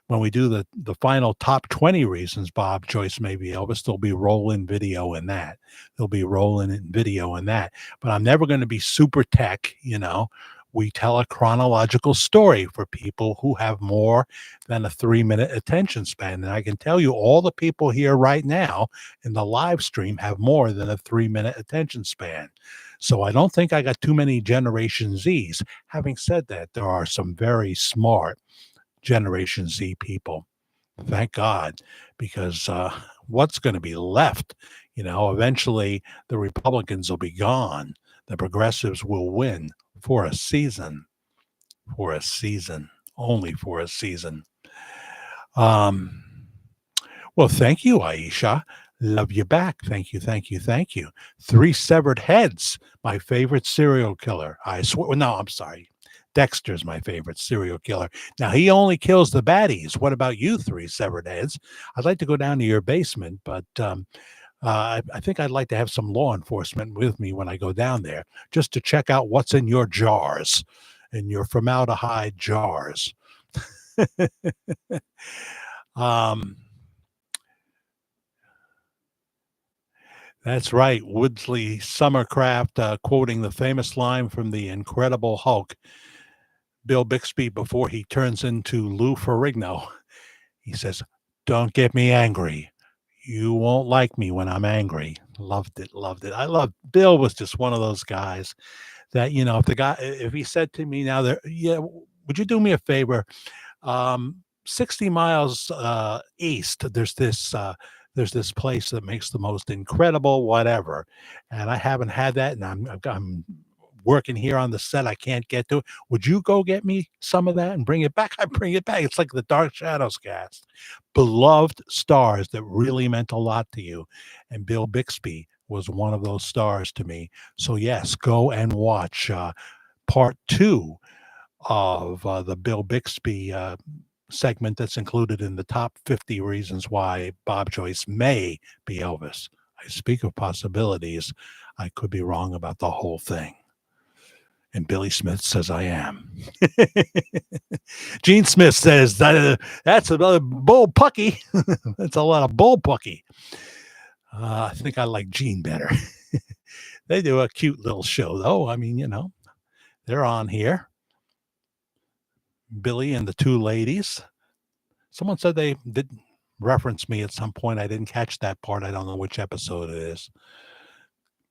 when we do the final top 20 reasons, Bob, Joyce, maybe Elvis, there'll be rolling video in that. There'll be rolling in video in that. But I'm never going to be super tech, We tell a chronological story for people who have more than a 3-minute attention span. And I can tell you all the people here right now in the live stream have more than a 3-minute attention span. So I don't think I got too many Generation Zs. Having said that, there are some very smart Generation Z people. Thank God, because what's going to be left? Eventually the Republicans will be gone. The progressives will win for a season, only for a season. Well, thank you, Aisha. Love you back. Thank you. 3 Severed Heads, my favorite serial killer. I swear. No, I'm sorry. Dexter's my favorite serial killer. Now, he only kills the baddies. What about you three severed heads? I'd like to go down to your basement, but I think I'd like to have some law enforcement with me when I go down there just to check out what's in your jars, in your formaldehyde jars. um, that's right. Woodley Summercraft quoting the famous line from The Incredible Hulk, Bill Bixby, before he turns into Lou Ferrigno. He says, "Don't get me angry. You won't like me when I'm angry." Loved it, loved it. I love Bill was just one of those guys that, if he said to me now there, yeah, would you do me a favor? 60 miles east, there's this place that makes the most incredible whatever. And I haven't had that, and I'm working here on the set. I can't get to it. Would you go get me some of that and bring it back? I bring it back. It's like the Dark Shadows cast. Beloved stars that really meant a lot to you. And Bill Bixby was one of those stars to me. So yes, go and watch part 2 of the Bill Bixby segment that's included in the top 50 reasons why Bob Joyce may be Elvis. I speak of possibilities. I could be wrong about the whole thing. And Billy Smith says I am. Gene Smith says that's another bull pucky. That's a lot of bull pucky. I think I like Gene better. They do a cute little show, though. I mean, they're on here. Billy and the two ladies. Someone said they did reference me at some point. I didn't catch that part. I don't know which episode it is.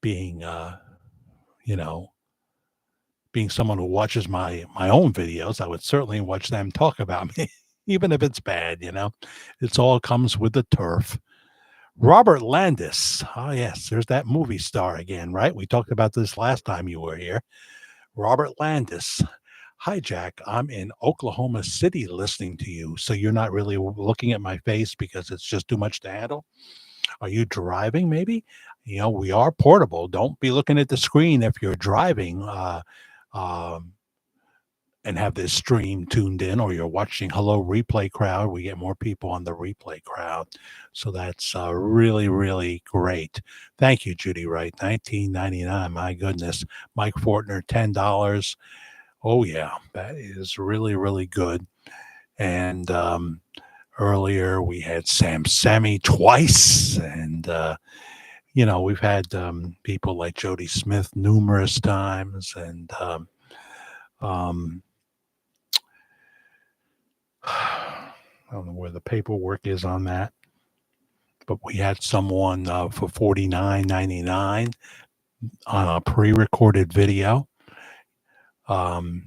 Being, being someone who watches my own videos, I would certainly watch them talk about me, even if it's bad, It's all comes with the turf. Robert Landis. Oh, yes, there's that movie star again, right? We talked about this last time you were here. Robert Landis. Hi, Jack. I'm in Oklahoma City listening to you. So you're not really looking at my face because it's just too much to handle? Are you driving, maybe? We are portable. Don't be looking at the screen if you're driving and have this stream tuned in, or you're watching Hello Replay Crowd. We get more people on the replay crowd. So that's really, really great. Thank you, Judy Wright. $19.99. My goodness. Mike Fortner, $10. Oh, yeah, that is really, really good. And earlier we had Sammy twice. And, we've had people like Jody Smith numerous times. And I don't know where the paperwork is on that. But we had someone for $49.99 on a pre-recorded video. And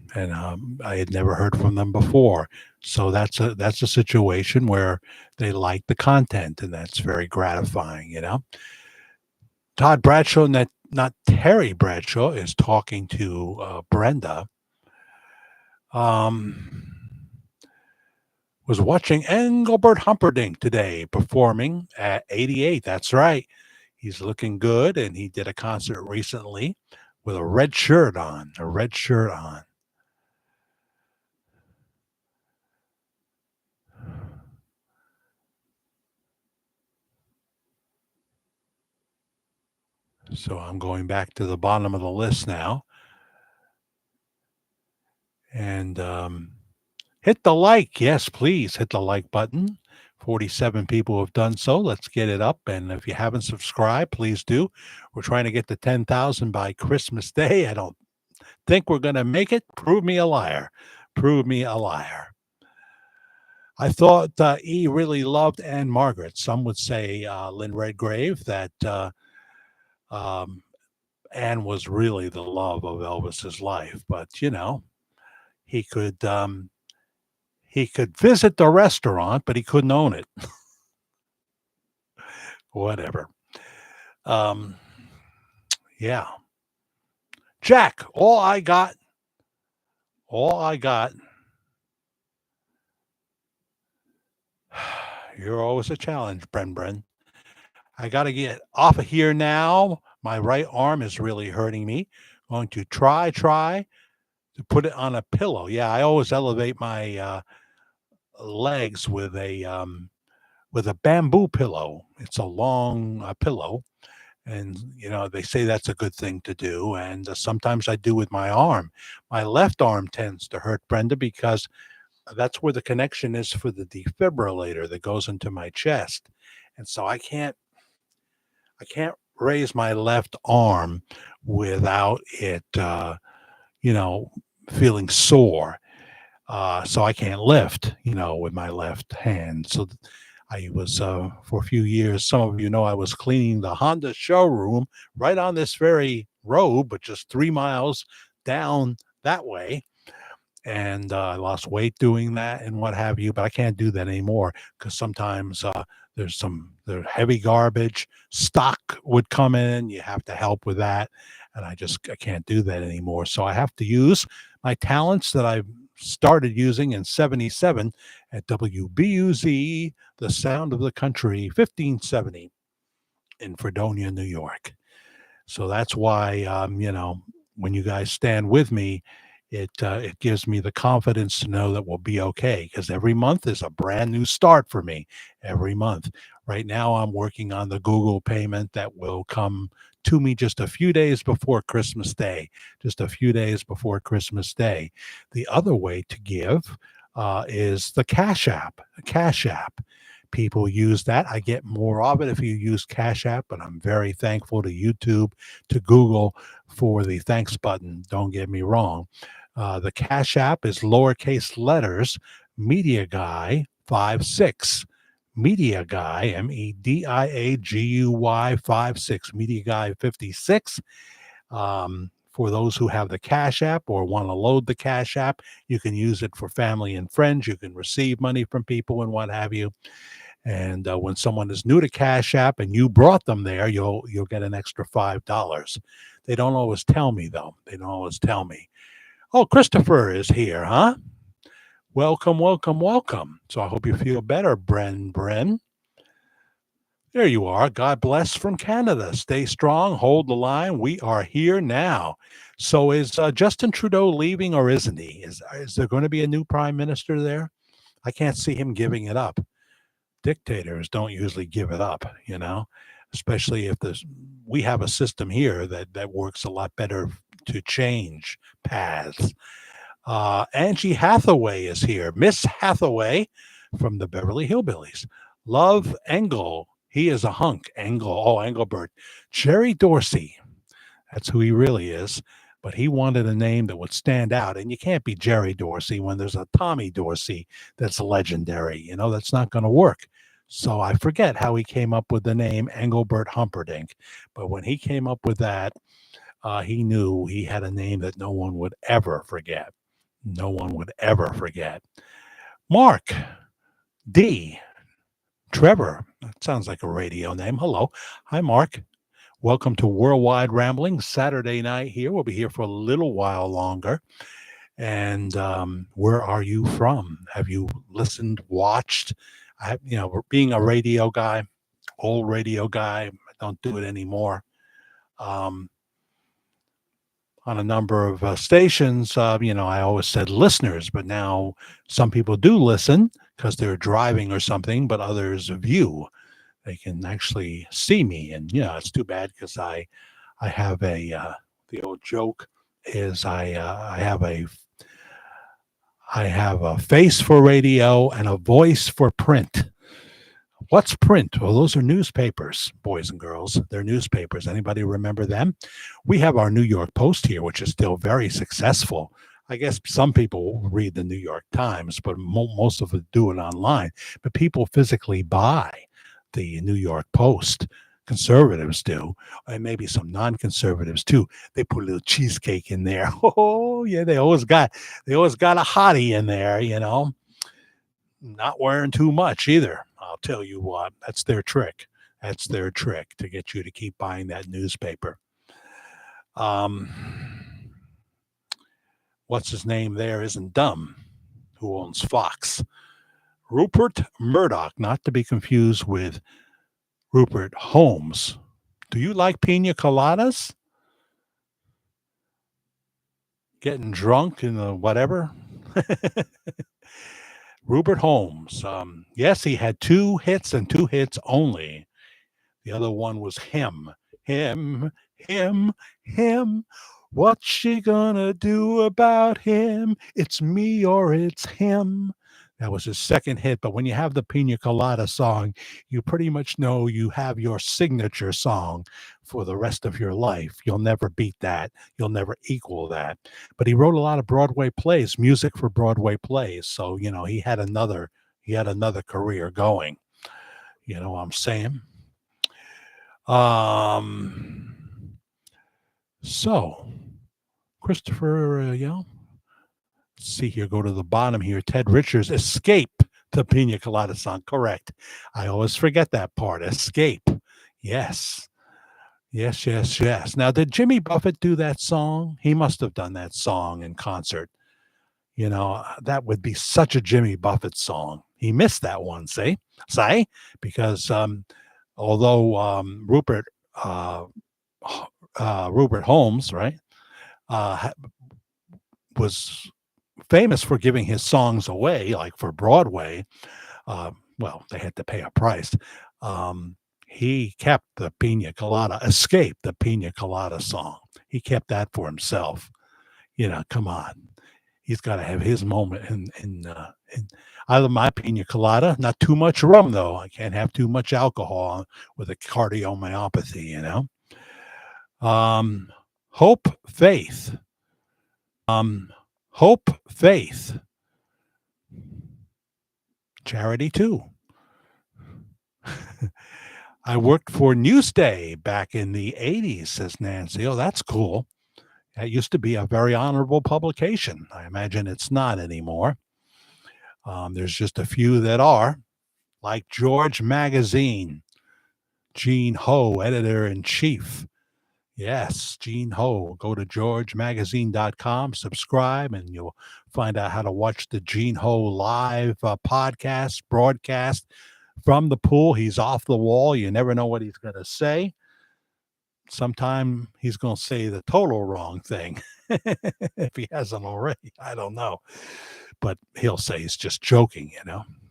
I had never heard from them before. So that's a situation where they like the content, and that's very gratifying, Todd Bradshaw, not Terry Bradshaw, is talking to Brenda. Was watching Engelbert Humperdinck today performing at 88. That's right. He's looking good, and he did a concert recently with a red shirt on. So I'm going back to the bottom of the list now. And hit the like. Yes, please hit the like button. 47 people have done so. Let's get it up. And if you haven't subscribed, please do. We're trying to get to 10,000 by Christmas Day. I don't think we're going to make it. Prove me a liar. Prove me a liar. I thought E really loved Anne Margaret. Some would say Lynn Redgrave, that Anne was really the love of Elvis's life. But, he could visit the restaurant, but he couldn't own it. Whatever. Yeah. Jack, all I got. You're always a challenge, Bren. I got to get off of here now. My right arm is really hurting me. Going to try to to put it on a pillow. Yeah, I always elevate my legs with a bamboo pillow. It's a long pillow, and they say that's a good thing to do. And sometimes I do with my arm. My left arm tends to hurt, Brenda, because that's where the connection is for the defibrillator that goes into my chest, and so I can't raise my left arm without it, you know, feeling sore. So I can't lift, with my left hand. So I was, for a few years, some of you know, I was cleaning the Honda showroom right on this very road, but just 3 miles down that way. And I lost weight doing that and what have you, but I can't do that anymore because sometimes there's heavy garbage, stock would come in, you have to help with that, and I can't do that anymore. So I have to use my talents that I've started using in 77 at WBUZ, the sound of the country, 1570 in Fredonia, New York. So that's why, when you guys stand with me, it gives me the confidence to know that we'll be okay, because every month is a brand new start for me. Every month. Right now, I'm working on the Google payment that will come to me just a few days before Christmas Day. Just a few days before Christmas Day. The other way to give is the Cash App. Cash App. People use that. I get more of it if you use Cash App, but I'm very thankful to YouTube, to Google for the thanks button. Don't get me wrong. The Cash App is lowercase letters, Media Guy 56. Media Guy, MEDIAGUY 56, Media Guy 56. For those who have the Cash App or want to load the Cash App, you can use it for family and friends. You can receive money from people and what have you. And when someone is new to Cash App and you brought them there, you'll get an extra $5. They don't always tell me, though. They don't always tell me. Oh, Christopher is here, huh? Welcome, welcome, welcome. So I hope you feel better, Bren. There you are. God bless from Canada. Stay strong. Hold the line. We are here now. So is Justin Trudeau leaving, or isn't he? Is there going to be a new prime minister there? I can't see him giving it up. Dictators don't usually give it up, especially if we have a system here that works a lot better to change paths. Angie Hathaway is here. Miss Hathaway from the Beverly Hillbillies. Love Engel. He is a hunk. Engelbert. Jerry Dorsey. That's who he really is. But he wanted a name that would stand out. And you can't be Jerry Dorsey when there's a Tommy Dorsey that's legendary. That's not going to work. So I forget how he came up with the name Engelbert Humperdinck. But when he came up with that, he knew he had a name that no one would ever forget. No one would ever forget. Mark D. Trevor. That sounds like a radio name. Hello. Hi, Mark. Welcome to Worldwide Rambling, Saturday night here. We'll be here for a little while longer. And where are you from? Have you listened, watched? Being a radio guy, old radio guy, I don't do it anymore. On a number of stations, I always said listeners, but now some people do listen because they're driving or something, but others view. They can actually see me, and it's too bad because I have the old joke is I have a face for radio and a voice for print. What's print? Well, those are newspapers, boys and girls. They're newspapers. Anybody remember them? We have our New York Post here, which is still very successful. I guess some people read the New York Times, but most of it do it online. But people physically buy the New York Post. Conservatives do, and maybe some non-conservatives too. They put a little cheesecake in there. Oh yeah, they always got a hottie in there, not wearing too much either. I'll tell you what, that's their trick. That's their trick to get you to keep buying that newspaper. What's his name there isn't dumb. Who owns Fox? Rupert Murdoch, not to be confused with Rupert Holmes. Do you like pina coladas? getting drunk in the whatever. Rupert Holmes. Yes, he had 2 hits and 2 hits only. The other one was him. Him, him, him. What's she gonna do about him? It's me or it's him. That was his second hit. But when you have the Pina Colada song, you pretty much know you have your signature song for the rest of your life. You'll never beat that. You'll never equal that. But he wrote a lot of Broadway plays, music for Broadway plays. So, he had another career going. You know what I'm saying? So Christopher, let's see here, go to the bottom here. Ted Richards, Escape, the Pina Colada song. Correct. I always forget that part. Escape. Yes. Yes, yes, yes. Now, did Jimmy Buffett do that song? He must have done that song in concert. That would be such a Jimmy Buffett song. He missed that one, say, because although Rupert Holmes, right, was famous for giving his songs away, like for Broadway. Well, they had to pay a price. He kept the Pina Colada, Escape, the Pina Colada song. He kept that for himself. Come on. He's got to have his moment. In I love my Pina Colada. Not too much rum, though. I can't have too much alcohol with a cardiomyopathy, Hope, Faith. Hope, Faith. Charity, too. I worked for Newsday back in the 80s, says Nancy. Oh, that's cool. That used to be a very honorable publication. I imagine it's not anymore. There's just a few that are, like George Magazine. Gene Ho, editor-in-chief. Yes, Gene Ho. Go to georgemagazine.com, subscribe, and you'll find out how to watch the Gene Ho live broadcast from the pool. He's off the wall. You never know what he's going to say. Sometime he's going to say the total wrong thing if he hasn't already. I don't know. But he'll say he's just joking,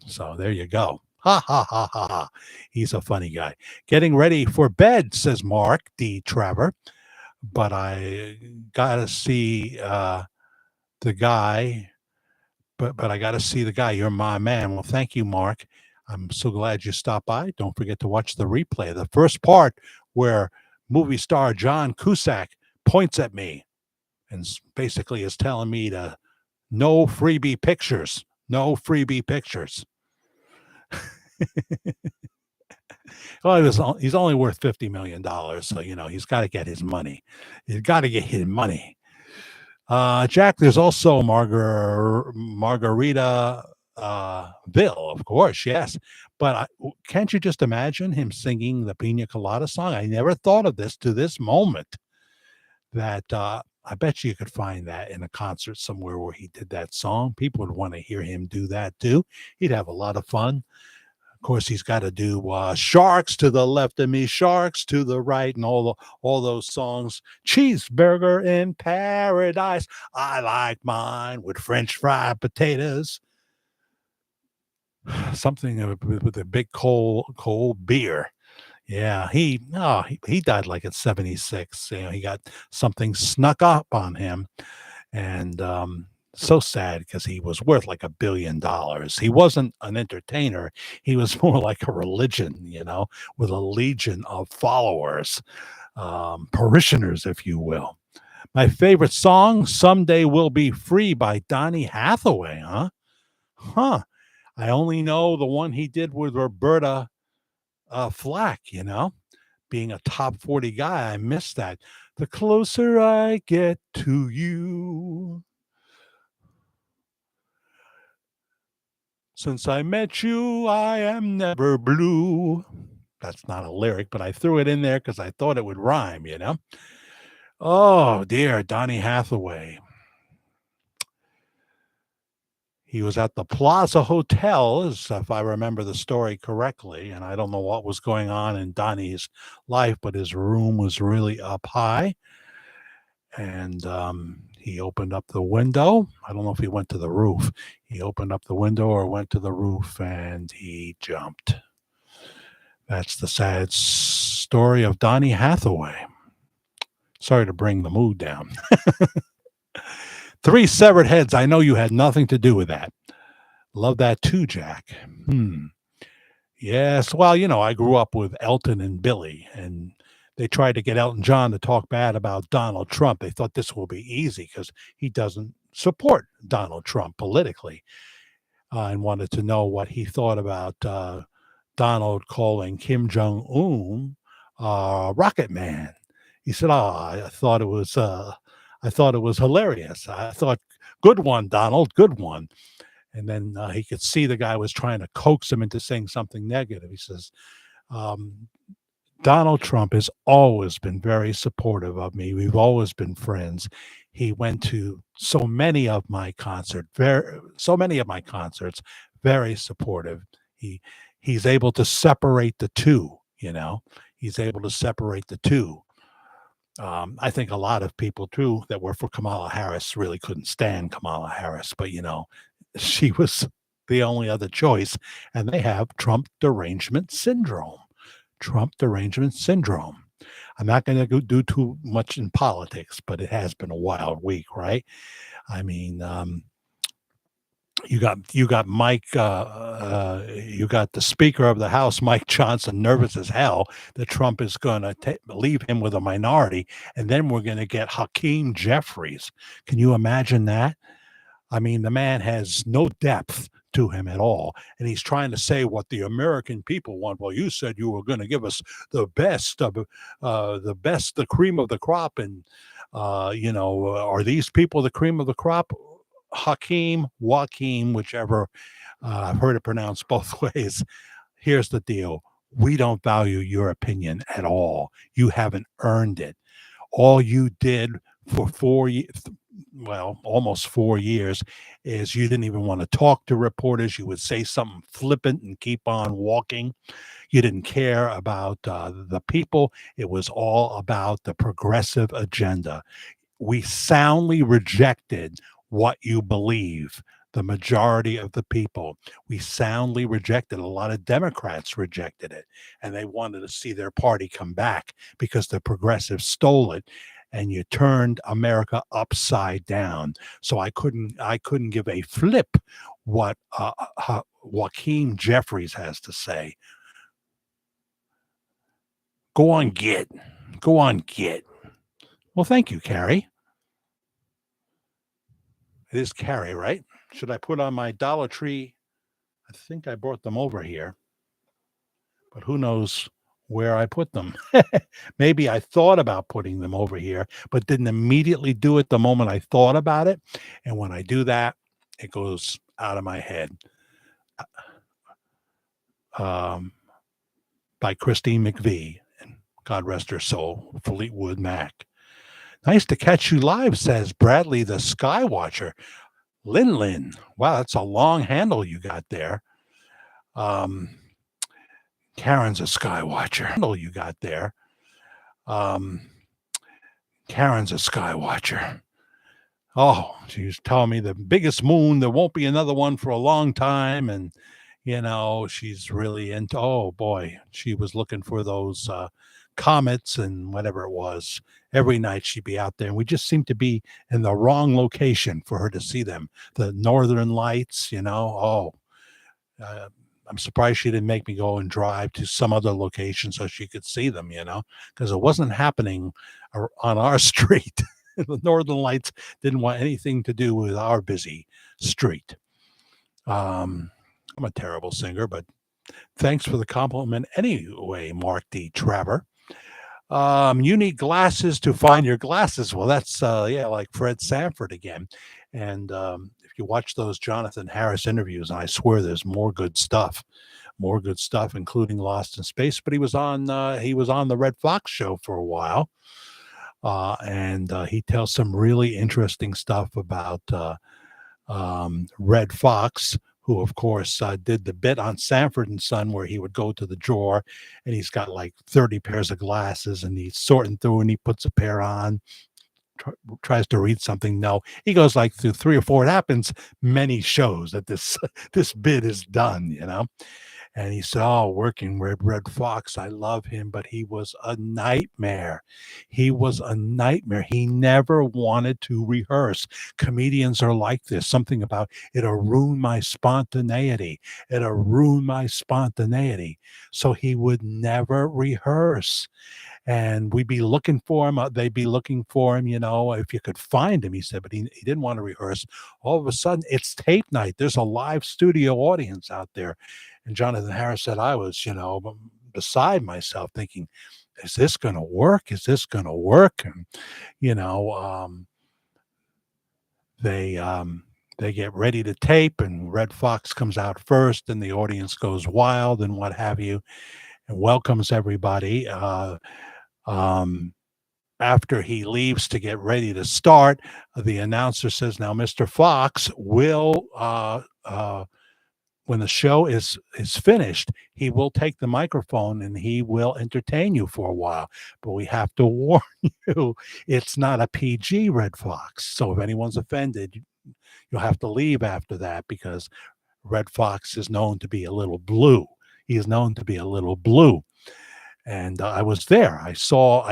So there you go. Ha, ha, ha, ha, ha. He's a funny guy. Getting ready for bed, says Mark D. Trevor. But I got to see the guy. But I got to see the guy. You're my man. Well, thank you, Mark. I'm so glad you stopped by. Don't forget to watch the replay. The first part where movie star John Cusack points at me and basically is telling me to no freebie pictures. No freebie pictures. Well, he's only worth $50 million. So, he's got to get his money. He's got to get his money. Jack, there's also Margarita Ville, of course, yes. But can't you just imagine him singing the Pina Colada song? I never thought of this to this moment. That I bet you could find that in a concert somewhere where he did that song. People would want to hear him do that too. He'd have a lot of fun. Of course, he's got to do Sharks to the left of me, Sharks to the right, and all those songs. Cheeseburger in paradise. I like mine with French fried potatoes. Something with a big cold beer. Yeah, he died like at 76. He got something snuck up on him, and so sad because he was worth like $1 billion. He wasn't an entertainer. He was more like a religion, with a legion of followers, parishioners, if you will. My favorite song, Someday We'll Be Free by Donny Hathaway, huh? I only know the one he did with Roberta Flack, being a top 40 guy. I missed that. The closer I get to you. Since I met you, I am never blue. That's not a lyric, but I threw it in there because I thought it would rhyme, Oh, dear, Donny Hathaway. He was at the Plaza Hotel, if I remember the story correctly, and I don't know what was going on in Donny's life, but his room was really up high, and He opened up the window. I don't know if he went to the roof. He opened up the window or went to the roof, and he jumped. That's the sad story of Donny Hathaway. Sorry to bring the mood down. 3 severed heads. I know you had nothing to do with that. Love that too, Jack. Yes, well, I grew up with Elton and Billy, and they tried to get Elton John to talk bad about Donald Trump. They thought this will be easy because he doesn't support Donald Trump politically, and wanted to know what he thought about Donald calling Kim Jong-un Rocket Man. He said, I thought it was hilarious. I thought, good one, Donald, good one. And then he could see the guy was trying to coax him into saying something negative. He says, Donald Trump has always been very supportive of me. We've always been friends. He went to so many of my concerts, very supportive. He's able to separate the two, He's able to separate the two. I think a lot of people, too, that were for Kamala Harris really couldn't stand Kamala Harris. But, she was the only other choice. And they have Trump derangement syndrome. Trump derangement syndrome. I'm not going to do too much in politics, but it has been a wild week, right? I mean, you got Mike, you got the Speaker of the House, Mike Johnson, nervous as hell that Trump is going to leave him with a minority, and then we're going to get Hakeem Jeffries. Can you imagine that? I mean, the man has no depth to him at all, and he's trying to say what the American people want. Well, you said you were going to give us the best of the cream of the crop, and are these people the cream of the crop? Joaquim, whichever. I've heard it pronounced both ways. Here's the deal. We don't value your opinion at all. You haven't earned it. All you did for almost 4 years is you didn't even want to talk to reporters. You would say something flippant and keep on walking. You didn't care about the people. It was all about the progressive agenda. We soundly rejected what you believe, the majority of the people. We soundly rejected. A lot of Democrats rejected it, and they wanted to see their party come back because the progressives stole it, and you turned America upside down. So I couldn't give a flip what Joaquim Jeffries has to say. Go on, get. Well, thank you, Carrie. It is Carrie, right? Should I put on my Dollar Tree? I think I brought them over here, but who knows where I put them. Maybe I thought about putting them over here, but didn't immediately do it the moment I thought about it. And when I do that, it goes out of my head. By Christine McVie, and God rest her soul, Fleetwood Mac. Nice to catch you live, says Bradley the Skywatcher. Lin. Wow, that's a long handle you got there. Karen's a Skywatcher. Handle you got there. Karen's a Skywatcher. Oh, she's telling me the biggest moon. There won't be another one for a long time. And, she's really into, oh boy, she was looking for those comets and whatever it was. Every night she'd be out there, and we just seemed to be in the wrong location for her to see them. The Northern Lights, I'm surprised she didn't make me go and drive to some other location so she could see them, because it wasn't happening on our street. The Northern Lights didn't want anything to do with our busy street. I'm a terrible singer, but thanks for the compliment anyway, Mark D. Traver. You need glasses to find your glasses. Well, that's like Fred Sanford again. And if you watch those Jonathan Harris interviews, and I swear there's more good stuff, including Lost in Space. But he was on the Red Fox show for a while, and he tells some really interesting stuff about Red Fox, who, of course, did the bit on Sanford and Son where he would go to the drawer and he's got like 30 pairs of glasses and he's sorting through and he puts a pair on, tries to read something. No, he goes like through 3 or 4. It happens many shows that this this bit is done, you know. And he said, "Oh, working with Red Fox, I love him, but he was a nightmare. He was a nightmare. He never wanted to rehearse. Comedians are like this. Something about it'll ruin my spontaneity. It'll ruin my spontaneity." So he would never rehearse, and we'd be looking for him. They'd be looking for him, you know, if you could find him, he said, but he didn't want to rehearse. All of a sudden, it's tape night. There's a live studio audience out there. And Jonathan Harris said, I was, you know, beside myself thinking, is this going to work? Is this going to work? And, you know, they get ready to tape, and Red Fox comes out first, and the audience goes wild and what have you, and welcomes everybody. Um, After he leaves to get ready to start, the announcer says, "Now, Mr. Fox will, when the show is finished, he will take the microphone and he will entertain you for a while. But we have to warn you, it's not a PG Red Fox. So if anyone's offended, you'll have to leave after that because Red Fox is known to be a little blue. He is known to be a little blue." And I was there. I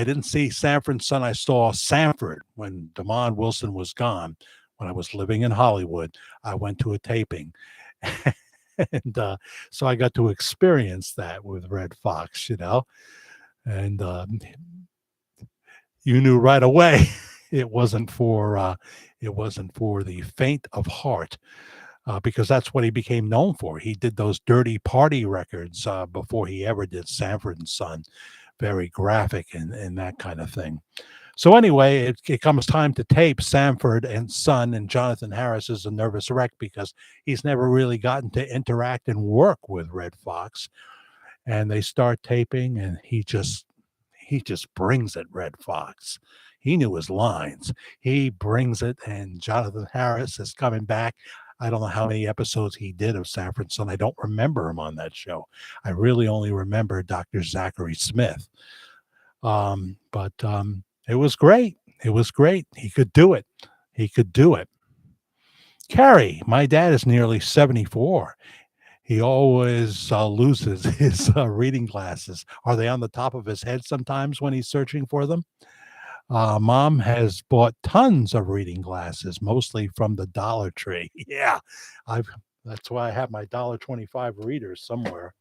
didn't see Sanford and Son. I saw Sanford when Damon Wilson was gone. When I was living in Hollywood, I went to a taping. And so I got to experience that with Red Fox, you know. And you knew right away it wasn't for the faint of heart. Because that's what he became known for. He did those dirty party records before he ever did Sanford and Son, very graphic and that kind of thing. So anyway, it comes time to tape Sanford and Son, and Jonathan Harris is a nervous wreck because he's never really gotten to interact and work with Red Fox. And they start taping, and he just brings it, Red Fox. He knew his lines. He brings it, and Jonathan Harris is coming back. I don't know how many episodes he did of Sanford and Son. I don't remember him on that show. I really only remember Dr. Zachary Smith. But it was great. It was great. He could do it. He could do it. Carrie, my dad is nearly 74. He always loses his reading glasses. Are they on the top of his head sometimes when he's searching for them? Mom has bought tons of reading glasses, mostly from the Dollar Tree. Yeah, that's why I have my $1.25 readers somewhere.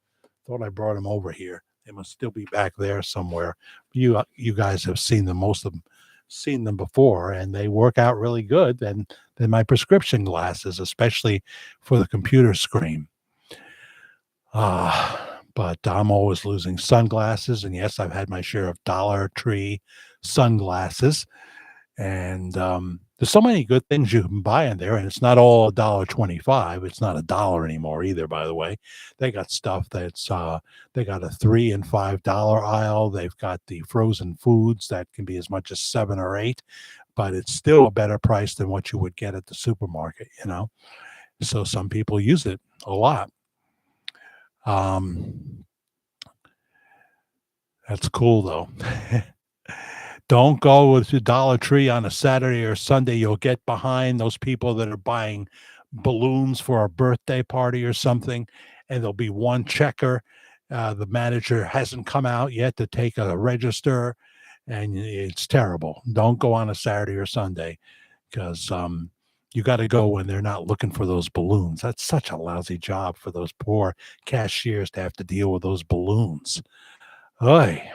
Thought I brought them over here. They must still be back there somewhere. You guys have seen them, most of them, seen them before, and they work out really good than my prescription glasses, especially for the computer screen. But I'm always losing sunglasses, and yes, I've had my share of Dollar Tree sunglasses. And there's so many good things you can buy in there, and it's not all $1.25. It's not $1 anymore either, by the way. They got stuff that's they got a $3 and $5 aisle. They've got the frozen foods that can be as much as 7 or 8, but it's still a better price than what you would get at the supermarket, you know. So some people use it a lot. That's cool though. Don't go with your Dollar Tree on a Saturday or Sunday. You'll get behind those people that are buying balloons for a birthday party or something, and there'll be one checker. The manager hasn't come out yet to take a register, and it's terrible. Don't go on a Saturday or Sunday because you got to go when they're not looking for those balloons. That's such a lousy job for those poor cashiers to have to deal with those balloons. Oy.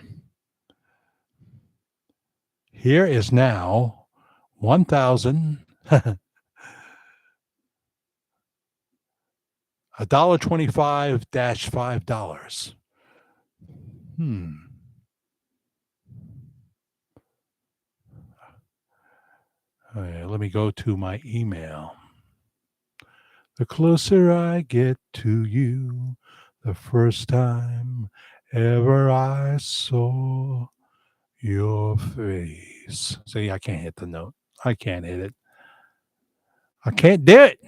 Here is now 1,000 $1.25 $5. Okay, let me go to my email. The closer I get to you, the first time ever I saw your face. See, I can't hit the note. I can't hit it. I can't do it.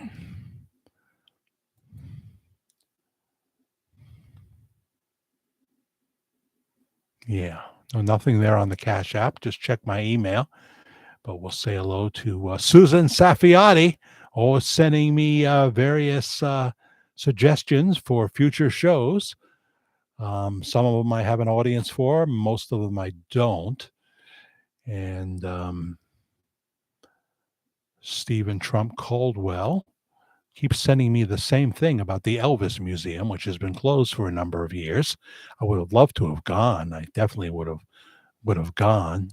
Yeah. No, nothing there on the Cash App. Just check my email. But we'll say hello to Susan Safiati, always sending me various suggestions for future shows. Some of them I have an audience for, most of them I don't. And Stephen Trump Caldwell keeps sending me the same thing about the Elvis Museum, which has been closed for a number of years. I would have loved to have gone. I definitely would have gone.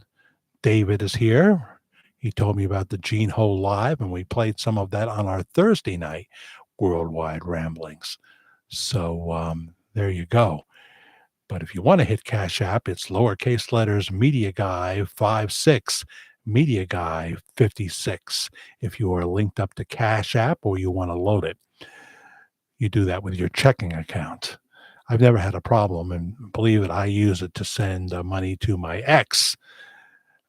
David is here. He told me about the Gene Ho Live, and we played some of that on our Thursday night Worldwide Ramblings. So there you go. But if you want to hit Cash App, it's lowercase letters Media Guy 56, Media Guy 56. If you are linked up to Cash App or you want to load it, you do that with your checking account. I've never had a problem, and believe it, I use it to send money to my ex.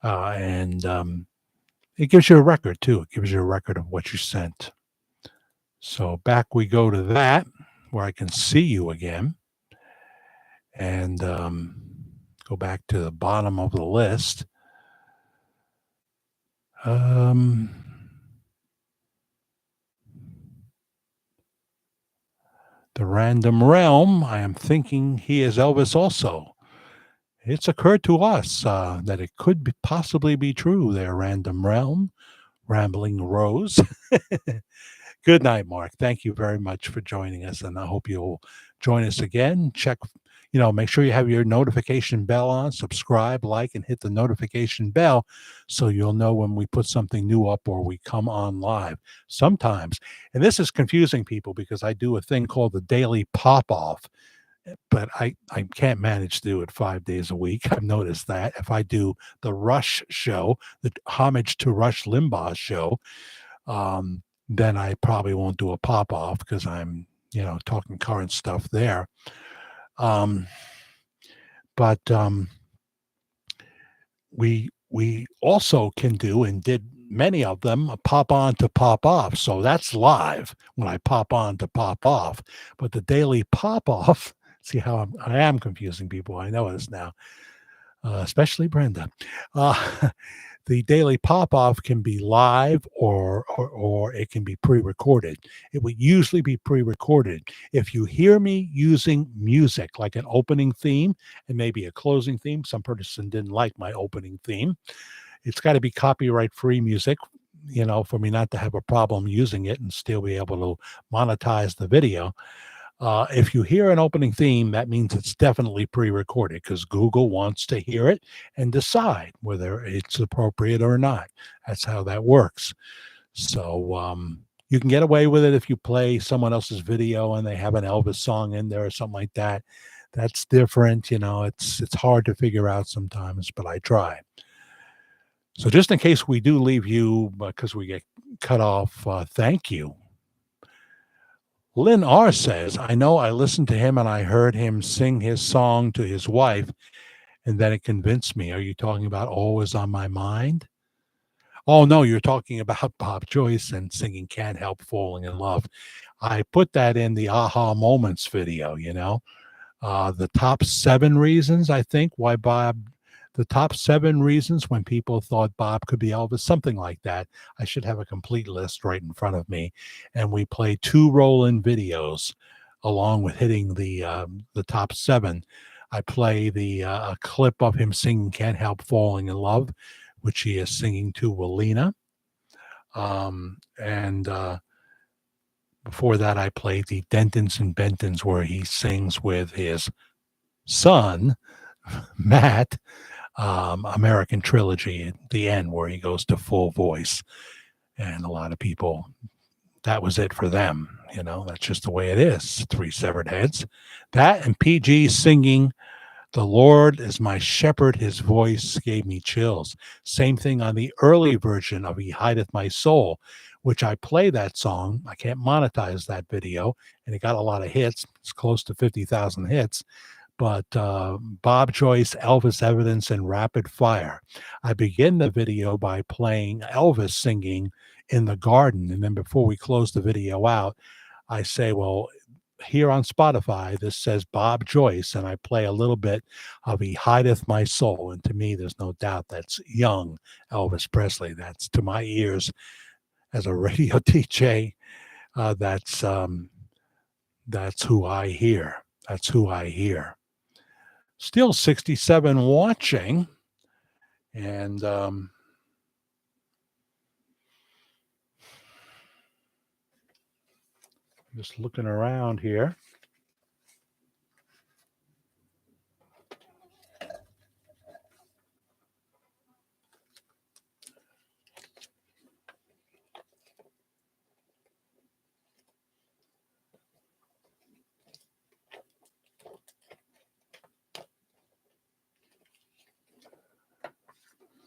And it gives you a record, too. It gives you a record of what you sent. So back we go to that, where I can see you again. And go back to the bottom of the list. The Random Realm, I am thinking he is Elvis also. It's occurred to us that it could possibly be true there, Random Realm, Rambling Rose. Good night, Mark. Thank you very much for joining us, and I hope you'll join us again. Check, make sure you have your notification bell on, subscribe, like, and hit the notification bell so you'll know when we put something new up or we come on live. Sometimes, and this is confusing people because I do a thing called the Daily Pop-Off, but I can't manage to do it 5 days a week. I've noticed that. If I do the Rush show, the Homage to Rush Limbaugh show, then I probably won't do a pop-off because I'm, talking current stuff there. But we also can do, and did many of them, pop on to pop off. So that's live when I pop on to pop off. But the daily pop off, see how I am confusing people. I know this now, especially Brenda. The daily pop-off can be live or it can be pre-recorded. It would usually be pre-recorded. If you hear me using music, like an opening theme and maybe a closing theme, some person didn't like my opening theme. It's got to be copyright-free music, for me not to have a problem using it and still be able to monetize the video. If you hear an opening theme, that means it's definitely pre-recorded because Google wants to hear it and decide whether it's appropriate or not. That's how that works. So you can get away with it if you play someone else's video and they have an Elvis song in there or something like that. That's different. It's hard to figure out sometimes, but I try. So just in case we do leave you because we get cut off, thank you. Lynn R. says, I know I listened to him and I heard him sing his song to his wife, and then it convinced me. Are you talking about Always on My Mind? Oh, no, you're talking about Bob Joyce and singing Can't Help Falling in Love. I put that in the Aha Moments video, the top 7 reasons, I think, why the top 7 reasons when people thought Bob could be Elvis, something like that. I should have a complete list right in front of me. And we play 2 roll-in videos along with hitting the top 7. I play a clip of him singing Can't Help Falling in Love, which he is singing to Walina. And before that, I played the Dentons and Bentons, where he sings with his son, Matt, American Trilogy at the end, where he goes to full voice. And a lot of people, that was it for them. That's just the way it is. 3 severed heads. That and PG singing The Lord is My Shepherd, His voice gave me chills. Same thing on the early version of He Hideth My Soul, which I play that song. I can't monetize that video, and it got a lot of hits. It's close to 50,000 hits. But Bob Joyce, Elvis Evidence, and Rapid Fire. I begin the video by playing Elvis singing In the Garden. And then before we close the video out, I say, well, here on Spotify, this says Bob Joyce, and I play a little bit of He Hideth My Soul. And to me, there's no doubt that's young Elvis Presley. That's to my ears as a radio DJ. That's who I hear. That's who I hear. Still 67 watching. And just looking around here.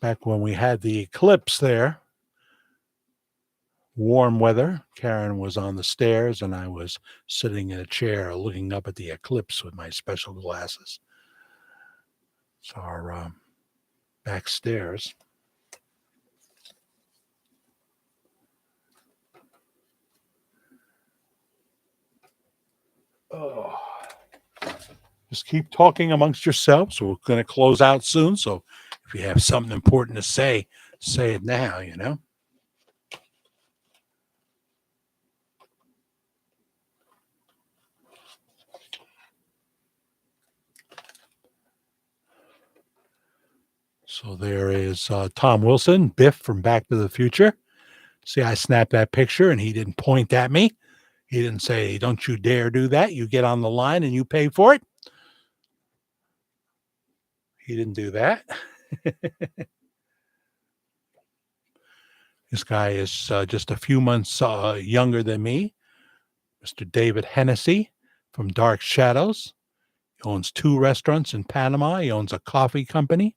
Back when we had the eclipse there, warm weather, Karen was on the stairs and I was sitting in a chair looking up at the eclipse with my special glasses. It's our back stairs. Oh. Just keep talking amongst yourselves. We're going to close out soon, so if you have something important to say it now, you know. So there is Tom Wilson, Biff from Back to the Future. See, I snapped that picture and he didn't point at me. He didn't say, don't you dare do that. You get on the line and you pay for it. He didn't do that. This guy is just a few months younger than me. Mr. David Hennessy from Dark Shadows. He owns 2 restaurants in Panama. He owns a coffee company.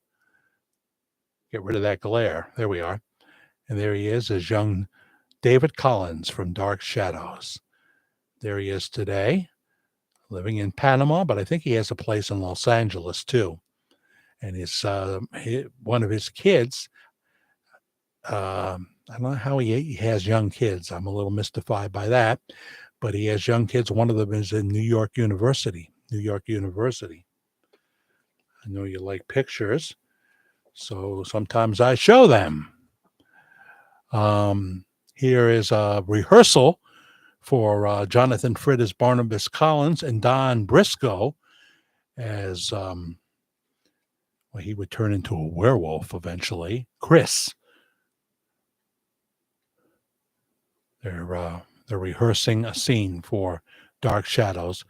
Get rid of that glare. There we are. And there he is, as young David Collins from Dark Shadows. There he is today, living in Panama, but I think he has a place in Los Angeles too. And one of his kids, I don't know how he has young kids. I'm a little mystified by that, but he has young kids. One of them is in New York University. I know you like pictures, so sometimes I show them. Here is a rehearsal for Jonathan Fridd as Barnabas Collins and Don Briscoe as he would turn into a werewolf eventually. Chris. They're rehearsing a scene for Dark Shadows.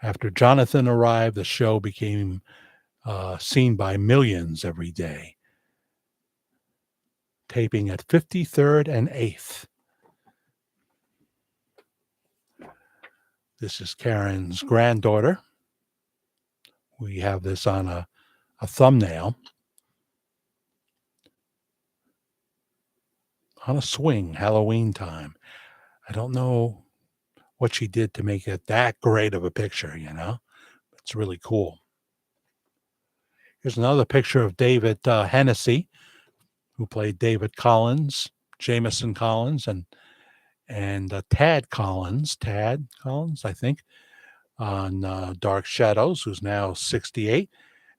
After Jonathan arrived, the show became seen by millions every day. Taping at 53rd and 8th. This is Karen's granddaughter. We have this on a thumbnail. On a swing, Halloween time. I don't know what she did to make it that great of a picture, you know. It's really cool. Here's another picture of David Hennessy, who played David Collins, Jameson Collins, and Tad Collins, I think, on Dark Shadows, who's now 68,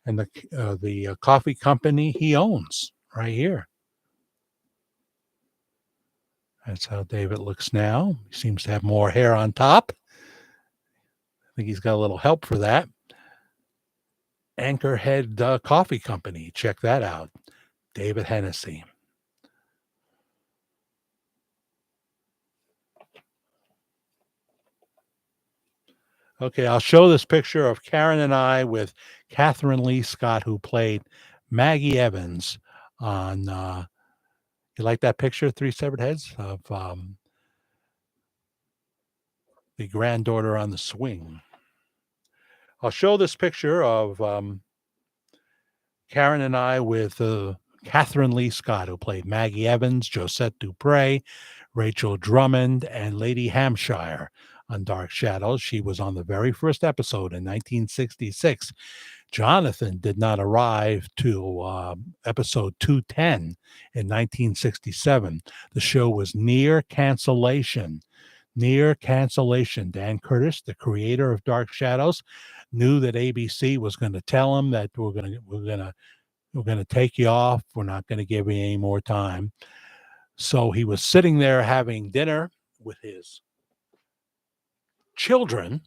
and the coffee company he owns right here. That's how David looks now. He seems to have more hair on top. I think he's got a little help for that. Anchorhead Coffee Company. Check that out. David Hennessy. Okay, I'll show this picture of Karen and I with Catherine Lee Scott, who played Maggie Evans on, you like that picture, 3 Severed Heads, of the granddaughter on the swing. I'll show this picture of Karen and I with Catherine Lee Scott, who played Maggie Evans, Josette Dupre, Rachel Drummond, and Lady Hampshire on Dark Shadows. She was on the very first episode in 1966. Jonathan did not arrive till episode 210 in 1967. The show was near cancellation. near cancellation. Dan Curtis, the creator of Dark Shadows, knew that ABC was going to tell him that we're going to take you off. We're not going to give you any more time. So he was sitting there having dinner with his children,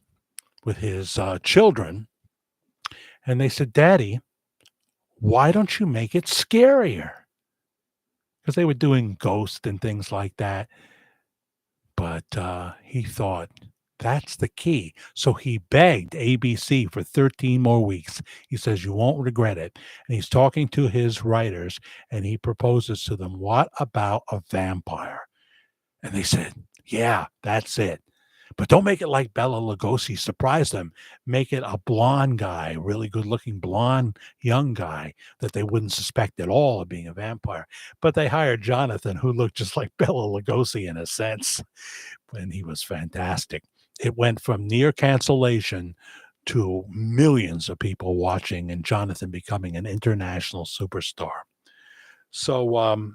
and they said, "Daddy, why don't you make it scarier?" Because they were doing ghosts and things like that. But he thought that's the key. So he begged ABC for 13 more weeks. He says, "You won't regret it." And he's talking to his writers and he proposes to them, "What about a vampire?" And they said, "Yeah, that's it. But don't make it like Bela Lugosi surprised them. Make it a blonde guy, really good looking blonde young guy that they wouldn't suspect at all of being a vampire." But they hired Jonathan, who looked just like Bela Lugosi in a sense, and he was fantastic. It went from near cancellation to millions of people watching and Jonathan becoming an international superstar. So,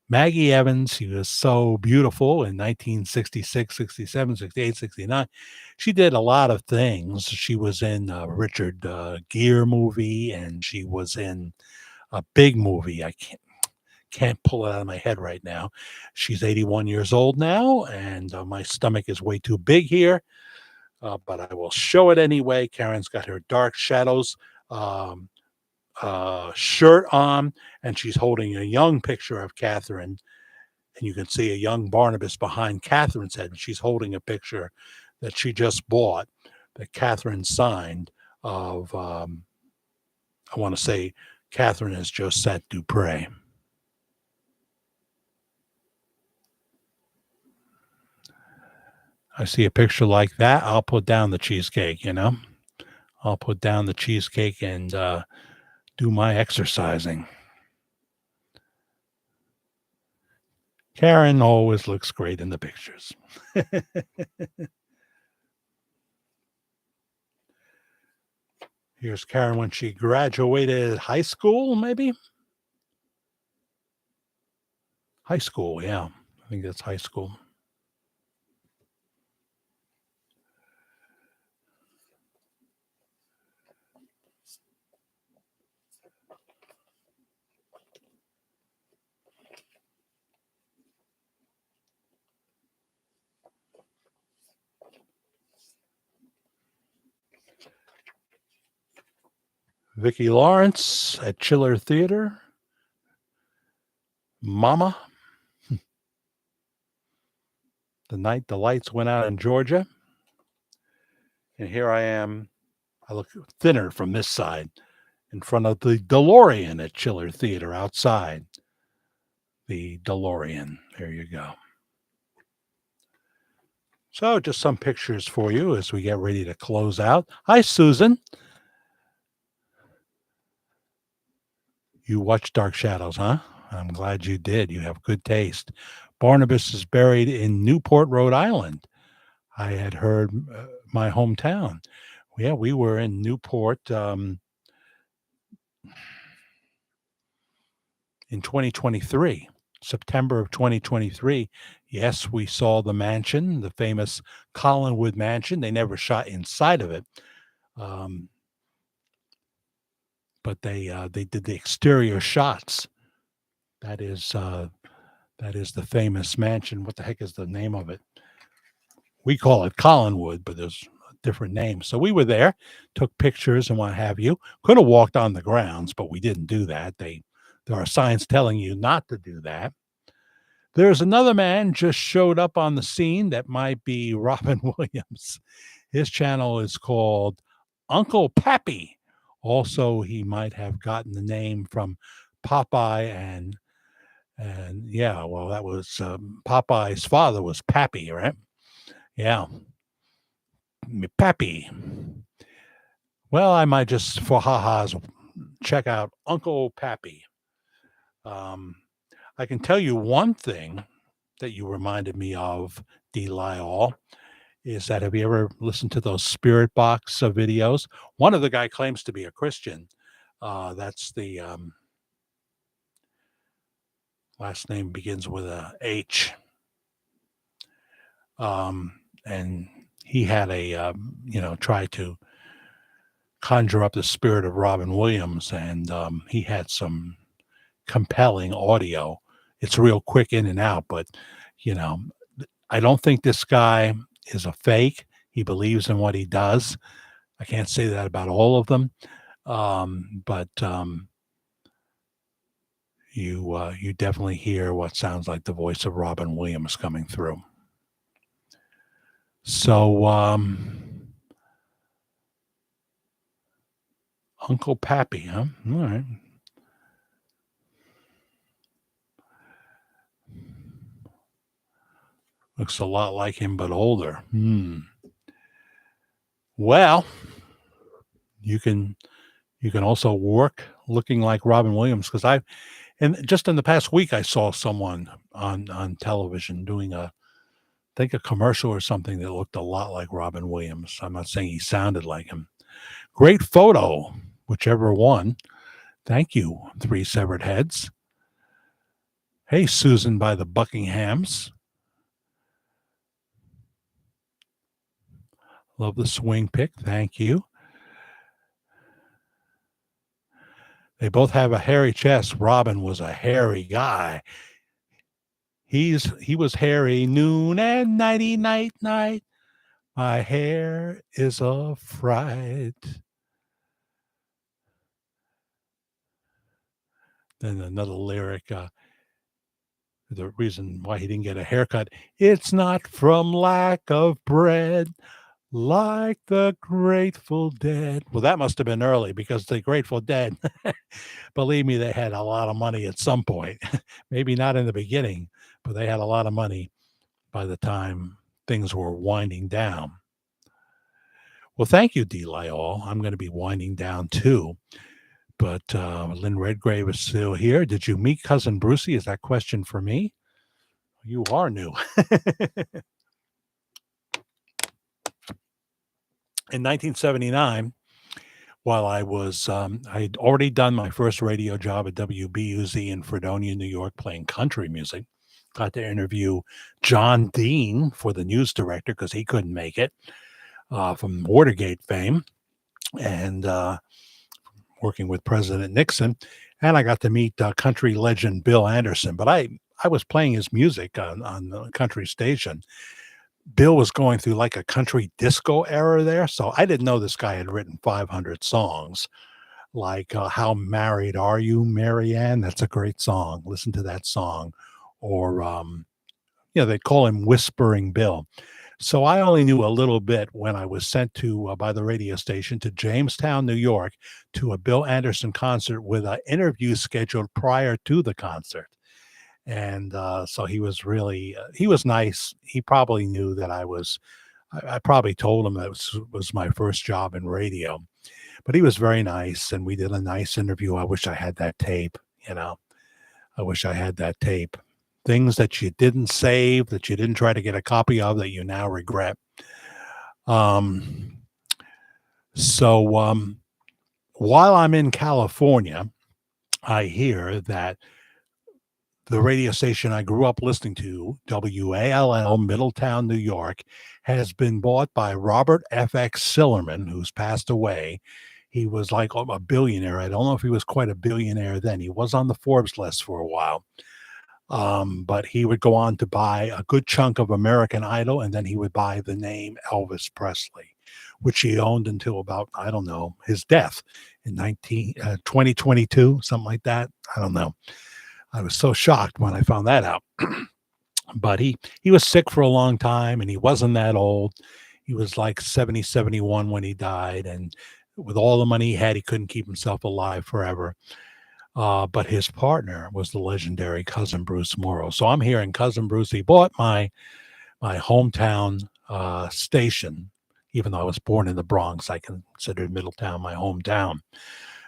Maggie Evans, she was so beautiful in 1966, 67, 68, 69. She did a lot of things. She was in a Richard Gere movie, and she was in a big movie. I can't pull it out of my head right now. She's 81 years old now, and my stomach is way too big here, but I will show it anyway. Karen's got her Dark Shadows um, shirt on, and she's holding a young picture of Catherine. And you can see a young Barnabas behind Catherine's head. And she's holding a picture that she just bought that Catherine signed of, I want to say, Catherine is Josette Dupre. I see a picture like that. I'll put down the cheesecake, I'll put down the cheesecake and do my exercising. Karen always looks great in the pictures. Here's Karen when she graduated high school, maybe? High school, yeah. I think that's high school. Vicki Lawrence at Chiller Theater. Mama. The night the lights went out in Georgia. And here I am. I look thinner from this side in front of the DeLorean at Chiller Theater outside. The DeLorean. There you go. So just some pictures for you as we get ready to close out. Hi, Susan. You watched Dark Shadows, huh? I'm glad you did. You have good taste. Barnabas is buried in Newport, Rhode Island. I had heard my hometown. Yeah, we were in Newport in 2023, September of 2023. Yes, we saw the mansion, the famous Collinwood mansion. They never shot inside of it. But they did the exterior shots. That is the famous mansion. What the heck is the name of it? We call it Collinwood, but there's a different name. So we were there, took pictures and what have you. Could have walked on the grounds, but we didn't do that. There are signs telling you not to do that. There's another man just showed up on the scene that might be Robin Williams. His channel is called Uncle Pappy. Also, he might have gotten the name from Popeye and yeah, well, that was Popeye's father was Pappy, right? Yeah, Pappy. Well, I might just for ha-has check out Uncle Pappy. I can tell you one thing that you reminded me of, D. Lyle, is that have you ever listened to those Spirit Box videos? One of the guy claims to be a Christian. That's the last name begins with a H. And he had tried to conjure up the spirit of Robin Williams, and he had some compelling audio. It's real quick in and out, but you know, I don't think this guy is a fake. He believes in what he does. I can't say that about all of them, but you definitely hear what sounds like the voice of Robin Williams coming through. So, Uncle Pappy, huh? All right. Looks a lot like him, but older. Well, you can also work looking like Robin Williams, because and just in the past week I saw someone on television doing a commercial or something that looked a lot like Robin Williams. I'm not saying he sounded like him. Great photo, whichever one. Thank you, Three Severed Heads. Hey, Susan by the Buckinghams. Love the swing pick. Thank you. They both have a hairy chest. Robin was a hairy guy. He was hairy noon and nighty night. My hair is a fright. Then another lyric, the reason why he didn't get a haircut, it's not from lack of bread, like the Grateful Dead. Well, that must have been early, because the Grateful Dead, believe me, they had a lot of money at some point. Maybe not in the beginning, but they had a lot of money by the time things were winding down. Well, thank you, D. Lyall. I'm going to be winding down too. But Lynn Redgrave is still here. Did you meet Cousin Brucey? Is that question for me? You are new. In 1979, while I was, I'd already done my first radio job at WBUZ in Fredonia, New York, playing country music. Got to interview John Dean for the news director, because he couldn't make it, from Watergate fame, and working with President Nixon. And I got to meet country legend Bill Anderson. But I was playing his music on the country station. Bill was going through like a country disco era there. So I didn't know this guy had written 500 songs, like How Married Are You, Marianne? That's a great song. Listen to that song. Or, they call him Whispering Bill. So I only knew a little bit when I was sent to by the radio station to Jamestown, New York, to a Bill Anderson concert with an interview scheduled prior to the concert. And so he was really, he was nice. He probably knew that I probably told him that was my first job in radio. But he was very nice, and we did a nice interview. I wish I had that tape, I wish I had that tape. Things that you didn't save, that you didn't try to get a copy of, that you now regret. So while I'm in California, I hear that the radio station I grew up listening to, WALL, Middletown, New York, has been bought by Robert F.X. Sillerman, who's passed away. He was like a billionaire. I don't know if he was quite a billionaire then. He was on the Forbes list for a while. But he would go on to buy a good chunk of American Idol, and then he would buy the name Elvis Presley, which he owned until about, I don't know, his death in 2022, something like that. I don't know. I was so shocked when I found that out. But he was sick for a long time, and he wasn't that old. He was like 70, 71 when he died, and with all the money he had, he couldn't keep himself alive forever. But his partner was the legendary Cousin Bruce Morrow. So I'm hearing Cousin Bruce. He bought my hometown station, even though I was born in the Bronx. I considered Middletown my hometown.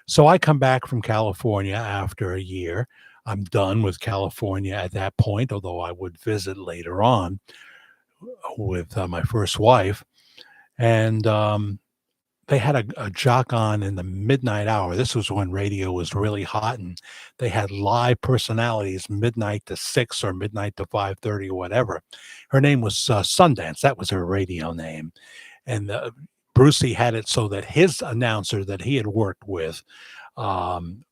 So I come back from California after a year. I'm done with California at that point, although I would visit later on with my first wife. And they had a jock on in the midnight hour. This was when radio was really hot, and they had live personalities midnight to 6 or midnight to 5:30 or whatever. Her name was Sundance. That was her radio name. And Brucey had it so that his announcer that he had worked with um,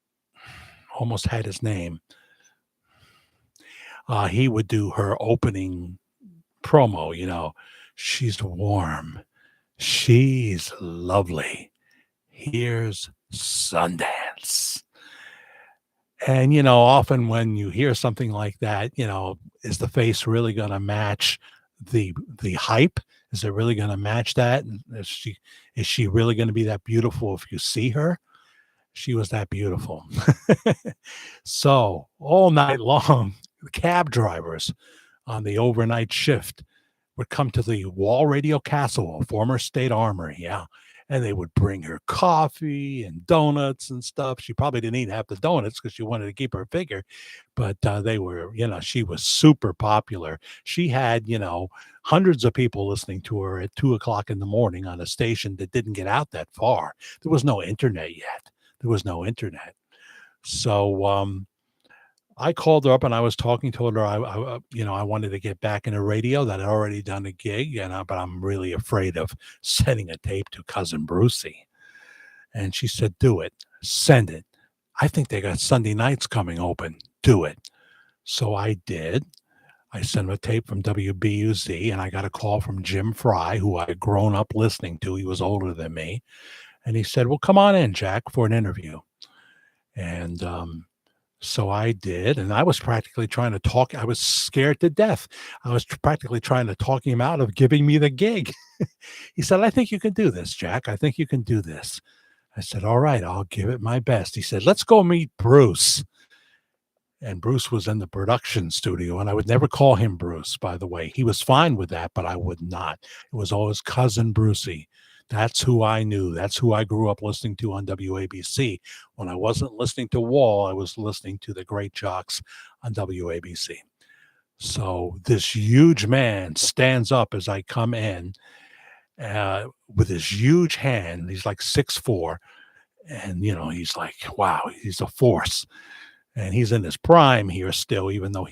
almost had his name. He would do her opening promo, she's warm. She's lovely. Here's Sundance. And, often when you hear something like that, is the face really going to match the hype? Is it really going to match that? And is she really going to be that beautiful if you see her? She was that beautiful. So all night long, the cab drivers on the overnight shift would come to the Wall Radio Castle, a former state armory, yeah. And they would bring her coffee and donuts and stuff. She probably didn't eat half the donuts because she wanted to keep her figure. But they were, she was super popular. She had, hundreds of people listening to her at 2 o'clock in the morning on a station that didn't get out that far. There was no internet yet. So I called her up and I was talking to her. I wanted to get back into radio. That I'd already done a gig, but I'm really afraid of sending a tape to Cousin Brucey. And she said, do it. Send it. I think they got Sunday nights coming open. Do it. So I did. I sent him a tape from WBUZ, and I got a call from Jim Fry, who I had grown up listening to. He was older than me. And he said, well, come on in, Jack, for an interview. And so I did, and I was practically trying to talk. I was scared to death. I was practically trying to talk him out of giving me the gig. He said, I think you can do this, Jack. I think you can do this. I said, all right, I'll give it my best. He said, let's go meet Bruce. And Bruce was in the production studio, and I would never call him Bruce, by the way. He was fine with that, but I would not. It was always Cousin Brucey. That's who I knew. That's who I grew up listening to on WABC. When I wasn't listening to Wall, I was listening to the great jocks on WABC. So this huge man stands up as I come in with his huge hand. He's like 6'4", and, he's like, wow, he's a force. And he's in his prime here still, even though